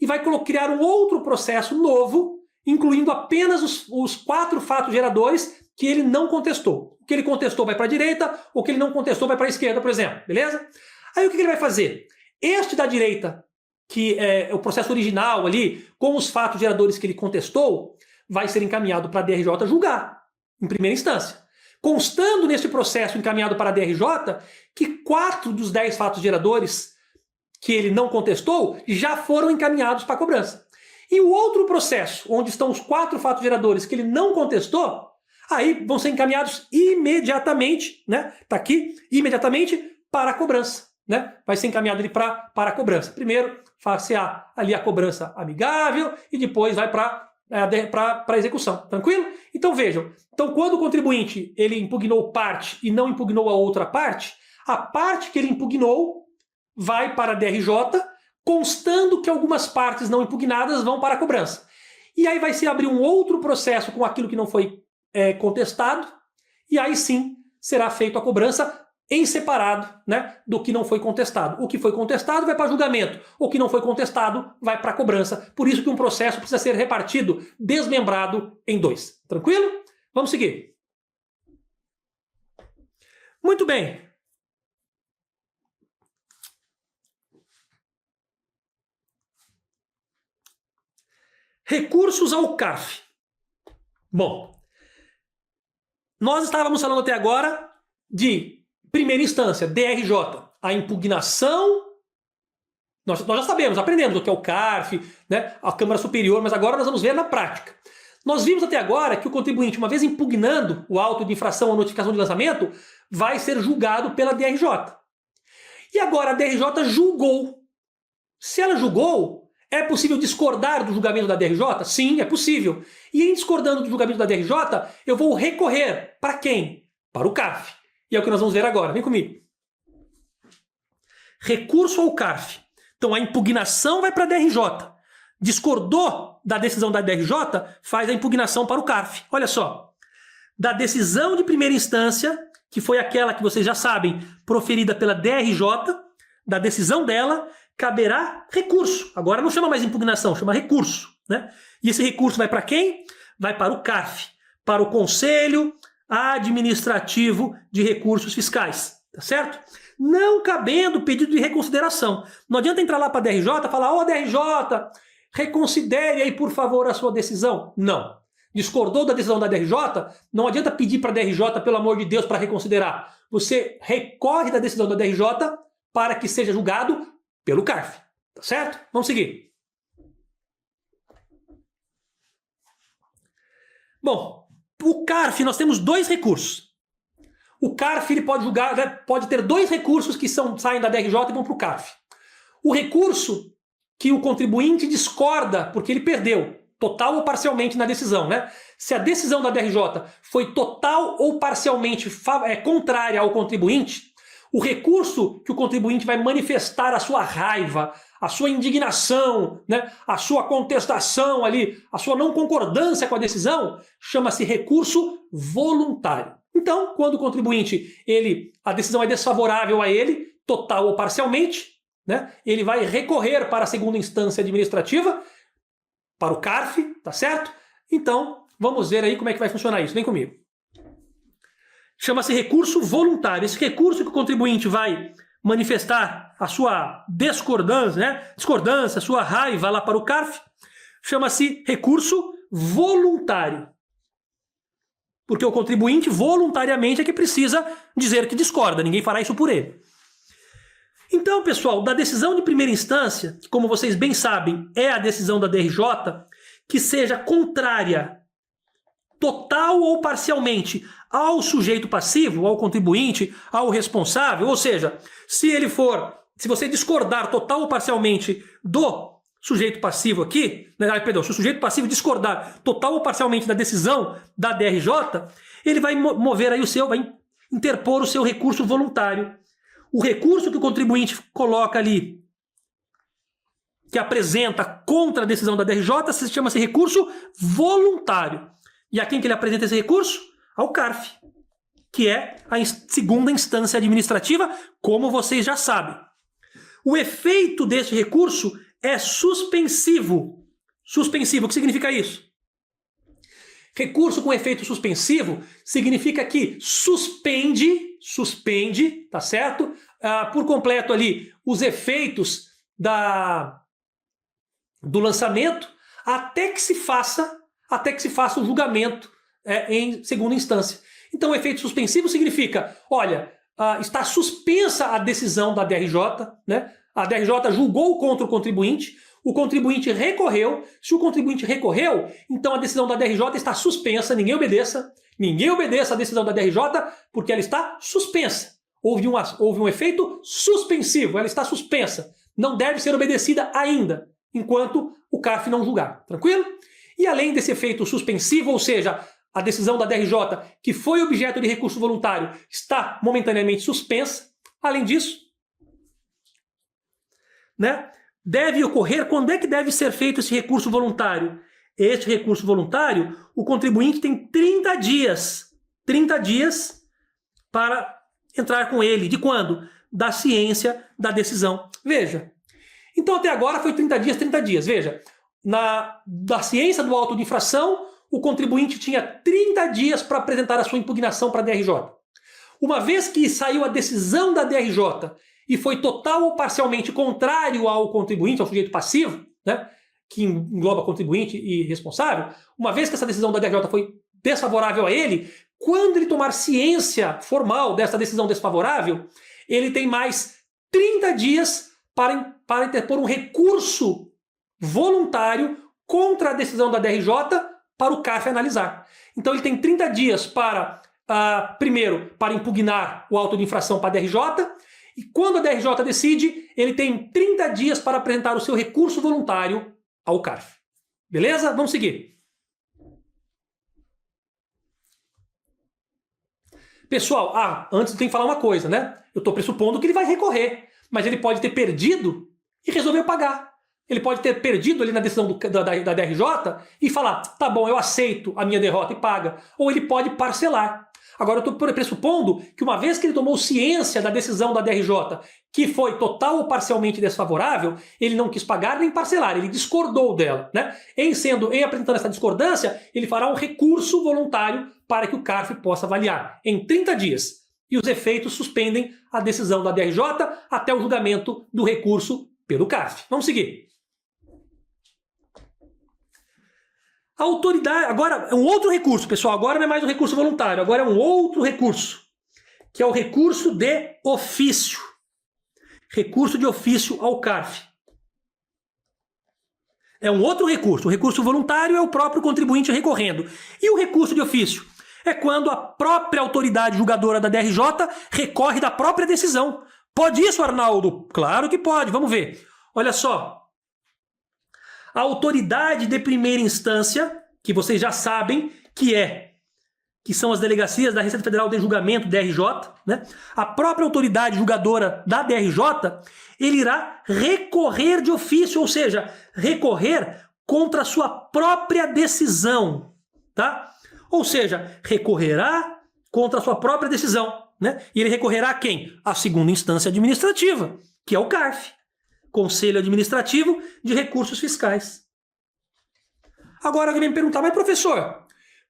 E vai criar um outro processo novo, incluindo apenas os 4 fatos geradores que ele não contestou. O que ele contestou vai para a direita, o que ele não contestou vai para a esquerda, por exemplo. Beleza? Aí o que ele vai fazer? Este da direita, que é o processo original ali, com os fatos geradores que ele contestou, vai ser encaminhado para a DRJ julgar, em primeira instância. Constando neste processo encaminhado para a DRJ que 4 dos 10 fatos geradores que ele não contestou já foram encaminhados para a cobrança. E o outro processo, onde estão os 4 fatos geradores que ele não contestou, aí vão ser encaminhados imediatamente, né? Tá aqui, imediatamente para a cobrança, né? Vai ser encaminhado ali para a cobrança. Primeiro, far-se-á ali a cobrança amigável e depois vai para a execução. Tranquilo? Então vejam, então quando o contribuinte ele impugnou parte e não impugnou a outra parte, a parte que ele impugnou vai para a DRJ, constando que algumas partes não impugnadas vão para a cobrança. E aí vai se abrir um outro processo com aquilo que não foi contestado, e aí sim será feita a cobrança em separado, né, do que não foi contestado. O que foi contestado vai para julgamento, o que não foi contestado vai para a cobrança. Por isso que um processo precisa ser repartido, desmembrado em 2. Tranquilo? Vamos seguir. Muito bem. Recursos ao CARF. Bom, nós estávamos falando até agora de primeira instância, DRJ, a impugnação Nós já sabemos, aprendemos o que é o CARF, né, a Câmara Superior, mas agora nós vamos ver na prática. Nós vimos até agora que o contribuinte, uma vez impugnando o auto de infração ou notificação de lançamento, vai ser julgado pela DRJ. E agora a DRJ julgou. Se ela julgou, é possível discordar do julgamento da DRJ? Sim, é possível. E em discordando do julgamento da DRJ, eu vou recorrer para quem? Para o CARF. E é o que nós vamos ver agora. Vem comigo. Recurso ao CARF. Então a impugnação vai para a DRJ. Discordou da decisão da DRJ, faz a impugnação para o CARF. Olha só. Da decisão de primeira instância, que foi aquela que vocês já sabem, proferida pela DRJ, da decisão dela, caberá recurso. Agora não chama mais impugnação, chama recurso, né? E esse recurso vai para quem? Vai para o CARF, para o Conselho Administrativo de Recursos Fiscais, tá certo? Não cabendo pedido de reconsideração. Não adianta entrar lá para a DRJ e falar: ô DRJ, reconsidere aí, por favor, a sua decisão. Não. Discordou da decisão da DRJ, não adianta pedir para a DRJ, pelo amor de Deus, para reconsiderar. Você recorre da decisão da DRJ para que seja julgado pelo CARF. Tá certo? Vamos seguir. Bom, o CARF nós temos dois recursos. O CARF ele pode julgar, né, pode ter dois recursos que saem da DRJ e vão para o CARF. O recurso que o contribuinte discorda porque ele perdeu, total ou parcialmente na decisão, né? Se a decisão da DRJ foi total ou parcialmente contrária ao contribuinte, o recurso que o contribuinte vai manifestar a sua raiva, a sua indignação, né, a sua contestação ali, a sua não concordância com a decisão, chama-se recurso voluntário. Então, quando o contribuinte, a decisão é desfavorável a ele, total ou parcialmente, né, ele vai recorrer para a segunda instância administrativa, para o CARF, tá certo? Então, vamos ver aí como é que vai funcionar isso. Vem comigo. Chama-se recurso voluntário. Esse recurso que o contribuinte vai manifestar a sua discordância, a sua raiva lá para o CARF, chama-se recurso voluntário. Porque o contribuinte voluntariamente é que precisa dizer que discorda, ninguém fará isso por ele. Então, pessoal, da decisão de primeira instância, que como vocês bem sabem é a decisão da DRJ, que seja contrária, total ou parcialmente, ao sujeito passivo, ao contribuinte, ao responsável, ou seja, se você discordar total ou parcialmente do sujeito passivo aqui, se o sujeito passivo discordar total ou parcialmente da decisão da DRJ, ele vai mover aí vai interpor o seu recurso voluntário. O recurso que o contribuinte coloca ali, que apresenta contra a decisão da DRJ, chama-se recurso voluntário. E a quem que ele apresenta esse recurso? Ao CARF, que é a segunda instância administrativa, como vocês já sabem. O efeito desse recurso é suspensivo. Suspensivo, o que significa isso? Recurso com efeito suspensivo significa que suspende, tá certo? Por completo ali os efeitos do lançamento até que se faça o julgamento em segunda instância. Então o efeito suspensivo significa, olha, está suspensa a decisão da DRJ, né? A DRJ julgou contra o contribuinte recorreu. Se o contribuinte recorreu, então a decisão da DRJ está suspensa, ninguém obedeça a decisão da DRJ, porque ela está suspensa. Houve um efeito suspensivo, ela está suspensa. Não deve ser obedecida ainda, enquanto o CARF não julgar. Tranquilo? E além desse efeito suspensivo, ou seja, a decisão da DRJ, que foi objeto de recurso voluntário, está momentaneamente suspensa. Além disso, né, deve ocorrer, quando é que deve ser feito esse recurso voluntário? Este recurso voluntário, o contribuinte tem 30 dias para entrar com ele. De quando? Da ciência da decisão. Veja, então até agora foi 30 dias. Veja, da ciência do auto de infração, o contribuinte tinha 30 dias para apresentar a sua impugnação para a DRJ. Uma vez que saiu a decisão da DRJ e foi total ou parcialmente contrário ao contribuinte, ao sujeito passivo, né, que engloba contribuinte e responsável, uma vez que essa decisão da DRJ foi desfavorável a ele, quando ele tomar ciência formal dessa decisão desfavorável, ele tem mais 30 dias para interpor um recurso voluntário contra a decisão da DRJ para o CARF analisar. Então ele tem 30 dias para, primeiro, para impugnar o auto de infração para a DRJ, e quando a DRJ decide, ele tem 30 dias para apresentar o seu recurso voluntário ao CARF. Beleza? Vamos seguir. Pessoal, antes tem que falar uma coisa, né? Eu estou pressupondo que ele vai recorrer, mas ele pode ter perdido e resolveu pagar. Ele pode ter perdido ali na decisão da DRJ e falar, tá bom, eu aceito a minha derrota e paga. Ou ele pode parcelar. Agora eu estou pressupondo que uma vez que ele tomou ciência da decisão da DRJ, que foi total ou parcialmente desfavorável, ele não quis pagar nem parcelar, ele discordou dela, né? Em apresentando essa discordância, ele fará um recurso voluntário para que o CARF possa avaliar em 30 dias. E os efeitos suspendem a decisão da DRJ até o julgamento do recurso pelo CARF. Vamos seguir. A autoridade, agora é um outro recurso, pessoal, agora não é mais um recurso voluntário, agora é um outro recurso, que é o recurso de ofício. Recurso de ofício ao CARF. É um outro recurso. O recurso voluntário é o próprio contribuinte recorrendo. E o recurso de ofício? É quando a própria autoridade julgadora da DRJ recorre da própria decisão. Pode isso, Arnaldo? Claro que pode, vamos ver. Olha só. A autoridade de primeira instância, que vocês já sabem que são as delegacias da Receita Federal de Julgamento, DRJ, né? A própria autoridade julgadora da DRJ, ele irá recorrer de ofício, ou seja, recorrer contra a sua própria decisão, tá? Ou seja, recorrerá contra a sua própria decisão, né? E ele recorrerá a quem? A segunda instância administrativa, que é o CARF. Conselho Administrativo de Recursos Fiscais. Agora alguém me perguntar, mas professor,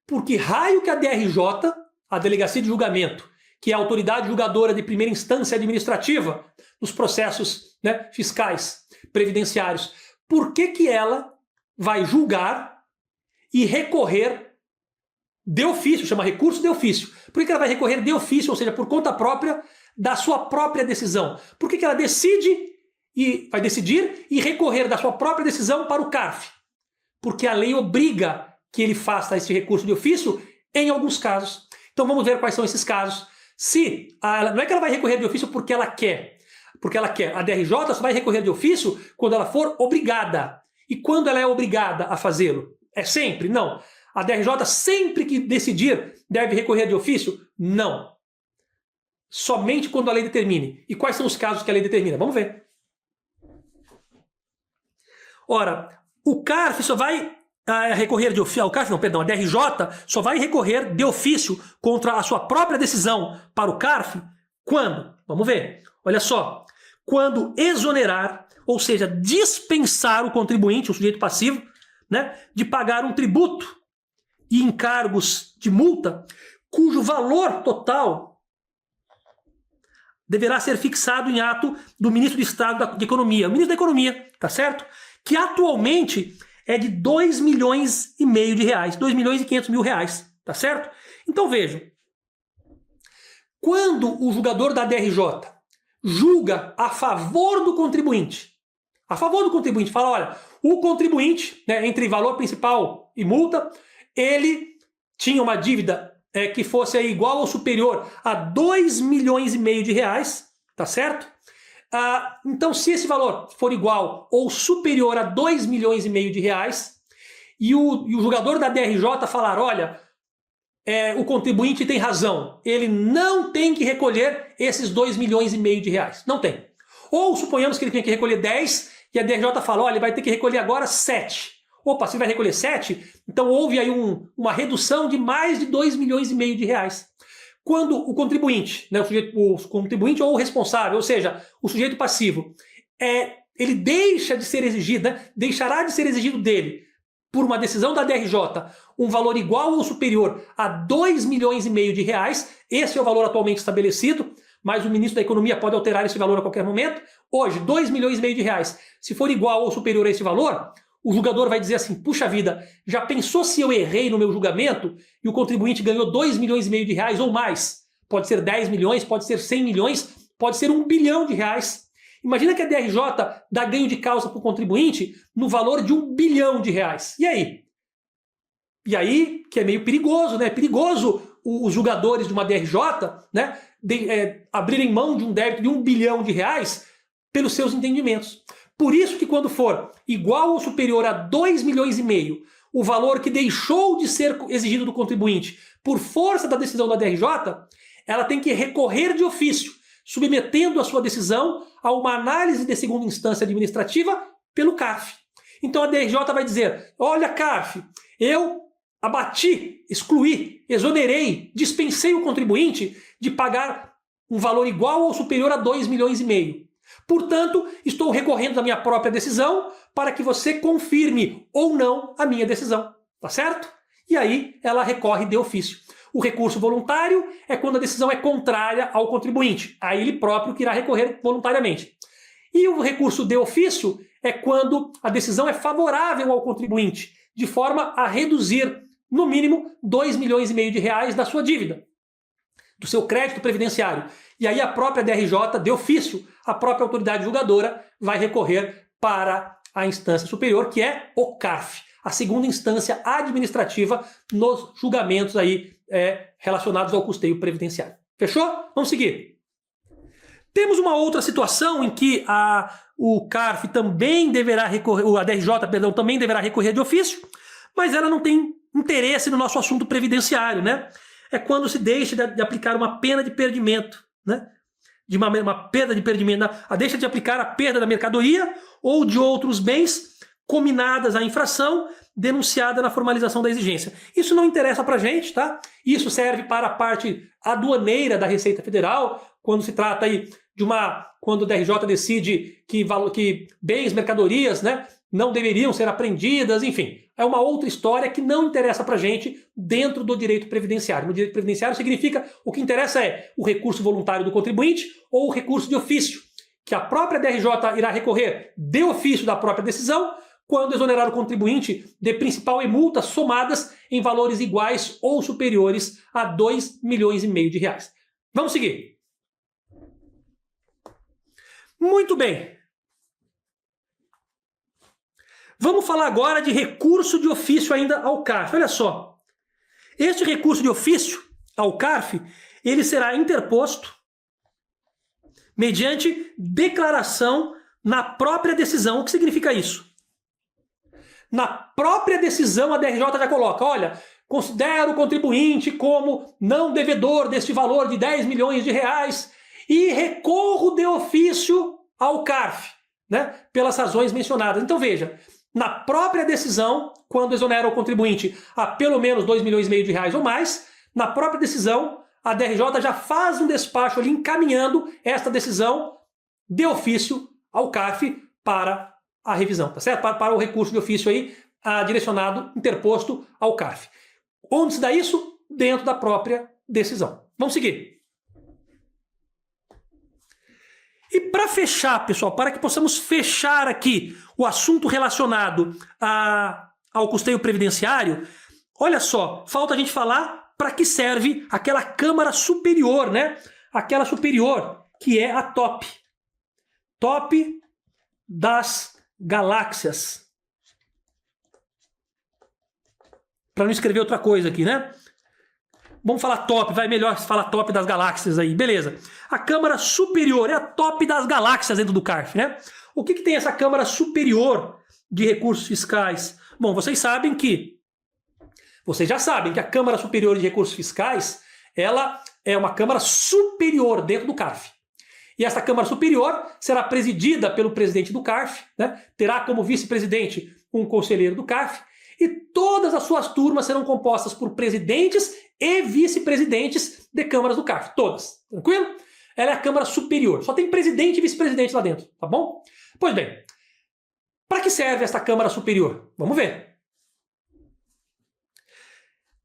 por que raio que a DRJ, a Delegacia de Julgamento, que é a autoridade julgadora de primeira instância administrativa nos processos, né, fiscais, previdenciários, por que ela vai julgar e recorrer de ofício, chama recurso de ofício? Por que ela vai recorrer de ofício, ou seja, por conta própria da sua própria decisão? Por que ela vai decidir e recorrer da sua própria decisão para o CARF? Porque a lei obriga que ele faça esse recurso de ofício em alguns casos. Então vamos ver quais são esses casos. Não é que ela vai recorrer de ofício porque ela quer. A DRJ só vai recorrer de ofício quando ela for obrigada. E quando ela é obrigada a fazê-lo? É sempre? Não. A DRJ sempre que decidir deve recorrer de ofício? Não. Somente quando a lei determine. E quais são os casos que a lei determina? Vamos ver. Ora, o CARF só vai recorrer de ofício, a DRJ só vai recorrer de ofício contra a sua própria decisão para o CARF quando? Vamos ver. Olha só. Quando exonerar, ou seja, dispensar o contribuinte, o sujeito passivo, né, de pagar um tributo e encargos de multa cujo valor total deverá ser fixado em ato do ministro de Estado de Economia, o ministro da Economia, tá certo? Que atualmente é de 2,5 milhões de reais, 2,5 milhões, tá certo? Então vejam, quando o julgador da DRJ julga a favor do contribuinte, fala, olha, o contribuinte, né, entre valor principal e multa, ele tinha uma dívida que fosse aí igual ou superior a 2,5 milhões de reais, tá certo? Então, se esse valor for igual ou superior a 2,5 milhões de reais, e o julgador da DRJ falar, olha, o contribuinte tem razão, ele não tem que recolher esses 2,5 milhões de reais. Não tem. Ou suponhamos que ele tem que recolher 10 e a DRJ fala, olha, ele vai ter que recolher agora 7. Opa, se vai recolher 7, então houve aí uma redução de mais de 2,5 milhões de reais. Quando o contribuinte, né, o contribuinte ou o responsável, ou seja, o sujeito passivo, ele deixa de ser exigido, né, deixará de ser exigido dele, por uma decisão da DRJ, um valor igual ou superior a 2,5 milhões de reais, esse é o valor atualmente estabelecido, mas o ministro da Economia pode alterar esse valor a qualquer momento. Hoje, 2,5 milhões de reais, se for igual ou superior a esse valor, o julgador vai dizer assim, puxa vida, já pensou se eu errei no meu julgamento e o contribuinte ganhou 2,5 milhões de reais ou mais? Pode ser 10 milhões, pode ser 100 milhões, pode ser 1 bilhão de reais. Imagina que a DRJ dá ganho de causa para o contribuinte no valor de R$1 bilhão. E aí? E aí, que é meio perigoso, né? É perigoso os julgadores de uma DRJ, né, abrirem mão de um débito de R$1 bilhão pelos seus entendimentos. Por isso que quando for igual ou superior a R$2,5 milhões, o valor que deixou de ser exigido do contribuinte por força da decisão da DRJ, ela tem que recorrer de ofício, submetendo a sua decisão a uma análise de segunda instância administrativa pelo CARF. Então a DRJ vai dizer, olha CARF, eu abati, excluí, exonerei, dispensei o contribuinte de pagar um valor igual ou superior a R$2,5 milhões. Portanto, estou recorrendo da minha própria decisão para que você confirme ou não a minha decisão. Tá certo? E aí ela recorre de ofício. O recurso voluntário é quando a decisão é contrária ao contribuinte. Aí ele próprio que irá recorrer voluntariamente. E o recurso de ofício é quando a decisão é favorável ao contribuinte, de forma a reduzir, no mínimo, R$2,5 milhões da sua dívida, do seu crédito previdenciário. E aí a própria DRJ, de ofício, a própria autoridade julgadora, vai recorrer para a instância superior, que é o CARF, a segunda instância administrativa nos julgamentos aí, relacionados ao custeio previdenciário. Fechou? Vamos seguir. Temos uma outra situação em que o CARF também deverá recorrer, a DRJ, perdão, também deverá recorrer de ofício, mas ela não tem interesse no nosso assunto previdenciário, né? É quando se deixa de aplicar uma pena de perdimento, né? De uma perda de perdimento, deixa de aplicar a perda da mercadoria ou de outros bens cominadas à infração denunciada na formalização da exigência. Isso não interessa para a gente, tá? Isso serve para a parte aduaneira da Receita Federal, quando se trata aí quando o DRJ decide que bens, mercadorias, né, não deveriam ser apreendidas, enfim. É uma outra história que não interessa para a gente dentro do direito previdenciário. No direito previdenciário significa, o que interessa é o recurso voluntário do contribuinte ou o recurso de ofício, que a própria DRJ irá recorrer de ofício da própria decisão quando exonerar o contribuinte de principal e multa somadas em valores iguais ou superiores a R$2,5 milhões. Vamos seguir. Muito bem. Vamos falar agora de recurso de ofício ainda ao CARF. Olha só, este recurso de ofício ao CARF, ele será interposto mediante declaração na própria decisão. O que significa isso? Na própria decisão a DRJ já coloca, olha, considero o contribuinte como não devedor deste valor de R$10 milhões e recorro de ofício ao CARF, né, pelas razões mencionadas. Então veja, na própria decisão, quando exonera o contribuinte a pelo menos R$2,5 milhões ou mais, na própria decisão, a DRJ já faz um despacho ali encaminhando esta decisão de ofício ao CARF para a revisão, tá certo? Para o recurso de ofício aí, direcionado, interposto ao CARF. Onde se dá isso? Dentro da própria decisão. Vamos seguir. E para fechar, pessoal, para que possamos fechar aqui o assunto relacionado ao custeio previdenciário, olha só, falta a gente falar para que serve aquela Câmara Superior, né? Aquela superior, que é a TOP. TOP das galáxias. Para não escrever outra coisa aqui, né? Vamos falar top, vai melhor falar top das galáxias aí, beleza. A Câmara Superior é a top das galáxias dentro do CARF, né? O que tem essa Câmara Superior de Recursos Fiscais? Bom, vocês já sabem que a Câmara Superior de Recursos Fiscais, ela é uma Câmara Superior dentro do CARF. E essa Câmara Superior será presidida pelo presidente do CARF, né? Terá como vice-presidente um conselheiro do CARF, e todas as suas turmas serão compostas por presidentes e vice-presidentes de câmaras do CARF. Todas. Tranquilo? Ela é a Câmara Superior. Só tem presidente e vice-presidente lá dentro. Tá bom? Pois bem. Para que serve esta Câmara Superior? Vamos ver.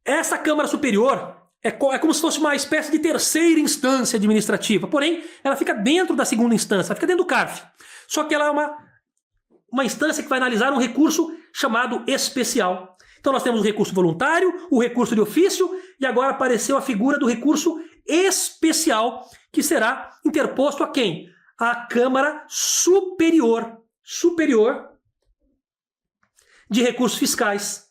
Essa Câmara Superior é como se fosse uma espécie de terceira instância administrativa. Porém, ela fica dentro da segunda instância. Ela fica dentro do CARF. Só que ela é uma instância que vai analisar um recurso chamado especial. Então nós temos o recurso voluntário, o recurso de ofício e agora apareceu a figura do recurso especial, que será interposto a quem? à Câmara Superior de Recursos Fiscais.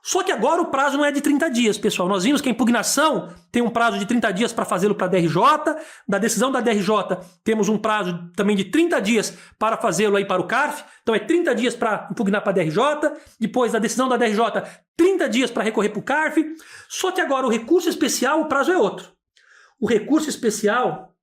Só que agora o prazo não é de 30 dias, pessoal. Nós vimos que a impugnação tem um prazo de 30 dias para fazê-lo para a DRJ. Da decisão da DRJ, temos um prazo também de 30 dias para fazê-lo aí para o CARF. Então é 30 dias para impugnar para a DRJ. Depois da decisão da DRJ, 30 dias para recorrer para o CARF. Só que agora o recurso especial, o prazo é outro. O recurso especial,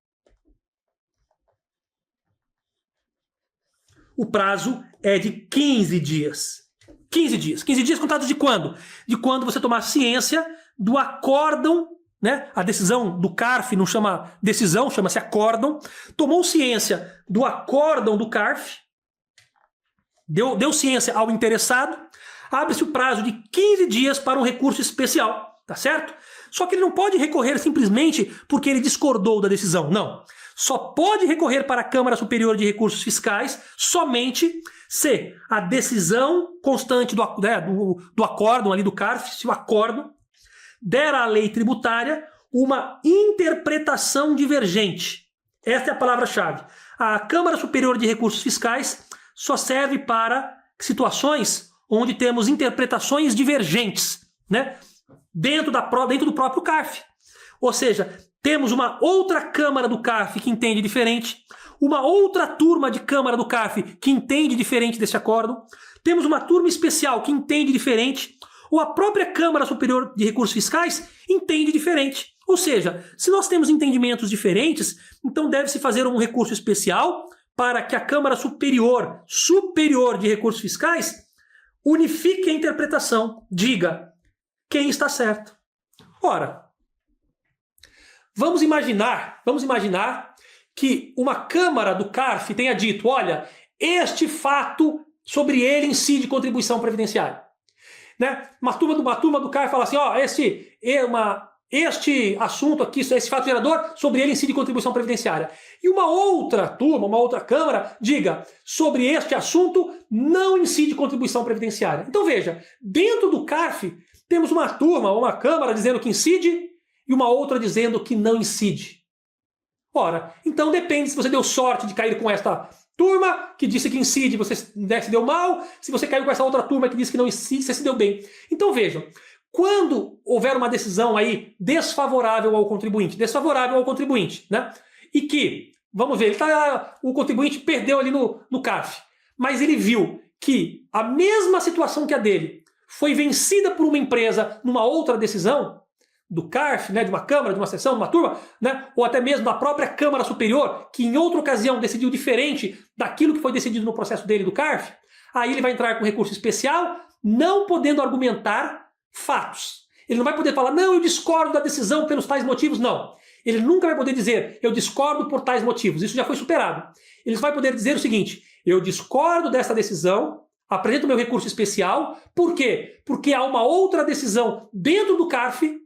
o prazo é de 15 dias. 15 dias. 15 dias contados de quando? De quando você tomar ciência do acórdão, né? A decisão do CARF não chama decisão, chama-se acórdão. Tomou ciência do acórdão do CARF, deu ciência ao interessado, abre-se o prazo de 15 dias para um recurso especial, tá certo? Só que ele não pode recorrer simplesmente porque ele discordou da decisão, não. Só pode recorrer para a Câmara Superior de Recursos Fiscais somente se a decisão constante do acórdão ali do CARF, se o acórdão der à lei tributária uma interpretação divergente. Essa é a palavra-chave. A Câmara Superior de Recursos Fiscais só serve para situações onde temos interpretações divergentes, né? Dentro do próprio CARF. Ou seja, temos uma outra Câmara do CARF que entende diferente, uma outra turma de Câmara do CARF que entende diferente desse acórdão, temos uma turma especial que entende diferente, ou a própria Câmara Superior de Recursos Fiscais entende diferente. Ou seja, se nós temos entendimentos diferentes, então deve-se fazer um recurso especial para que a Câmara Superior de Recursos Fiscais unifique a interpretação, diga quem está certo. Ora, vamos imaginar que uma Câmara do CARF tenha dito, olha, este fato sobre ele incide contribuição previdenciária. Né? Uma turma do CARF fala assim, ó, este assunto aqui, esse fato gerador, sobre ele incide contribuição previdenciária. E uma outra turma, uma outra Câmara, diga, sobre este assunto não incide contribuição previdenciária. Então veja, dentro do CARF, temos uma turma, uma Câmara dizendo que incide e uma outra dizendo que não incide. Ora, então depende se você deu sorte de cair com esta turma que disse que incide, você se deu mal. Se você caiu com essa outra turma que disse que não incide, você se deu bem. Então vejam, quando houver uma decisão aí desfavorável ao contribuinte, né? E que, vamos ver, o contribuinte perdeu ali no CARF, mas ele viu que a mesma situação que a dele foi vencida por uma empresa numa outra decisão, do CARF, né, de uma Câmara, de uma seção, de uma turma, né, ou até mesmo da própria Câmara Superior, que em outra ocasião decidiu diferente daquilo que foi decidido no processo dele do CARF, aí ele vai entrar com recurso especial, não podendo argumentar fatos. Ele não vai poder falar, não, eu discordo da decisão pelos tais motivos, não. Ele nunca vai poder dizer, eu discordo por tais motivos, isso já foi superado. Ele vai poder dizer o seguinte, eu discordo dessa decisão, apresento meu recurso especial, por quê? Porque há uma outra decisão dentro do CARF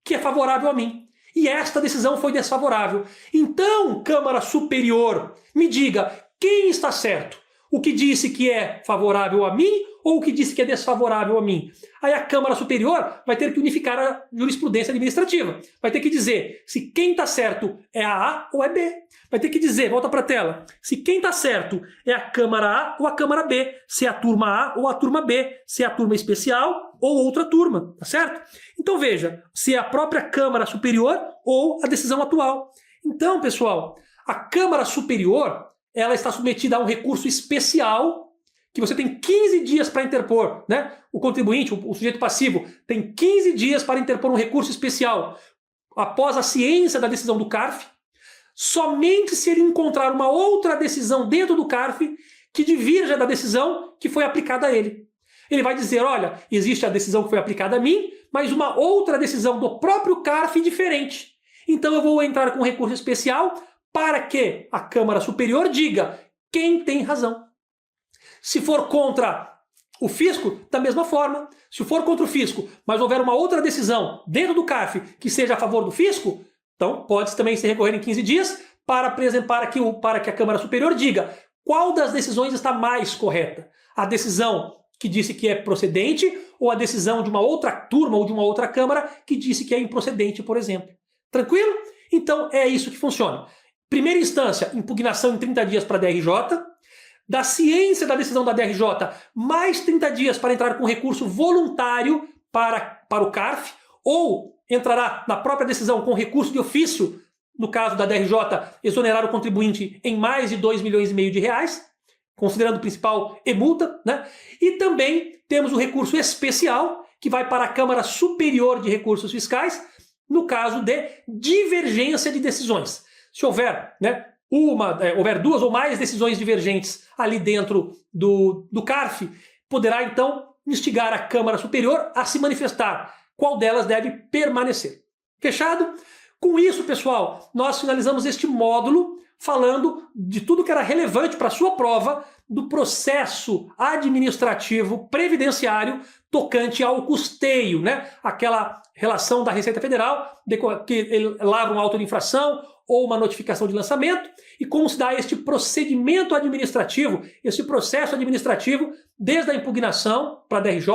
que é favorável a mim. E esta decisão foi desfavorável. Então, Câmara Superior, me diga, quem está certo? O que disse que é favorável a mim ou o que disse que é desfavorável a mim? Aí a Câmara Superior vai ter que unificar a jurisprudência administrativa. Vai ter que dizer se quem está certo é a A ou é B. Vai ter que dizer, volta para a tela, se quem está certo é a Câmara A ou a Câmara B, se é a turma A ou a turma B, se é a turma especial ou outra turma, tá certo? Então veja, se é a própria Câmara Superior ou a decisão atual. Então, pessoal, a Câmara Superior, ela está submetida a um recurso especial que você tem 15 dias para interpor, né? O contribuinte, o sujeito passivo, tem 15 dias para interpor um recurso especial após a ciência da decisão do CARF, somente se ele encontrar uma outra decisão dentro do CARF que divirja da decisão que foi aplicada a ele. Ele vai dizer, olha, existe a decisão que foi aplicada a mim, mas uma outra decisão do próprio CARF diferente. Então eu vou entrar com um recurso especial para que a Câmara Superior diga quem tem razão. Se for contra o fisco, da mesma forma. Se for contra o fisco, mas houver uma outra decisão dentro do CARF que seja a favor do fisco, então pode também se recorrer em 15 dias para que a Câmara Superior diga qual das decisões está mais correta. A decisão que disse que é procedente ou a decisão de uma outra turma ou de uma outra Câmara que disse que é improcedente, por exemplo. Tranquilo? Então é isso que funciona. primeira instância, impugnação em 30 dias para a DRJ, da ciência da decisão da DRJ, mais 30 dias para entrar com recurso voluntário para o CARF, ou entrará na própria decisão com recurso de ofício, no caso da DRJ, exonerar o contribuinte em mais de 2,5 milhões de reais, considerando o principal e multa, né? E também temos o recurso especial, que vai para a Câmara Superior de Recursos Fiscais, no caso de divergência de decisões. Se houver, né, houver duas ou mais decisões divergentes ali dentro do CARF, poderá então instigar a Câmara Superior a se manifestar qual delas deve permanecer. Fechado? Com isso, pessoal, nós finalizamos este módulo falando de tudo que era relevante para a sua prova do processo administrativo previdenciário tocante ao custeio, né? Aquela relação da Receita Federal que ele lavra um auto de infração ou uma notificação de lançamento e como se dá este procedimento administrativo, esse processo administrativo desde a impugnação para a DRJ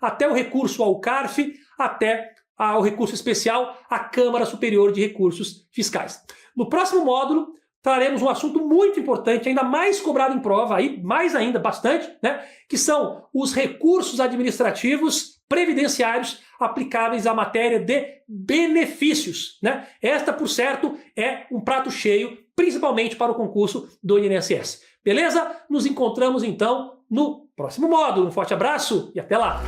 até o recurso ao CARF, até ao recurso especial à Câmara Superior de Recursos Fiscais. No próximo módulo, traremos um assunto muito importante, ainda mais cobrado em prova, aí, mais ainda, bastante, né? Que são os recursos administrativos previdenciários aplicáveis à matéria de benefícios, né? Esta, por certo, é um prato cheio, principalmente para o concurso do INSS. Beleza? Nos encontramos, então, no próximo módulo. Um forte abraço e até lá!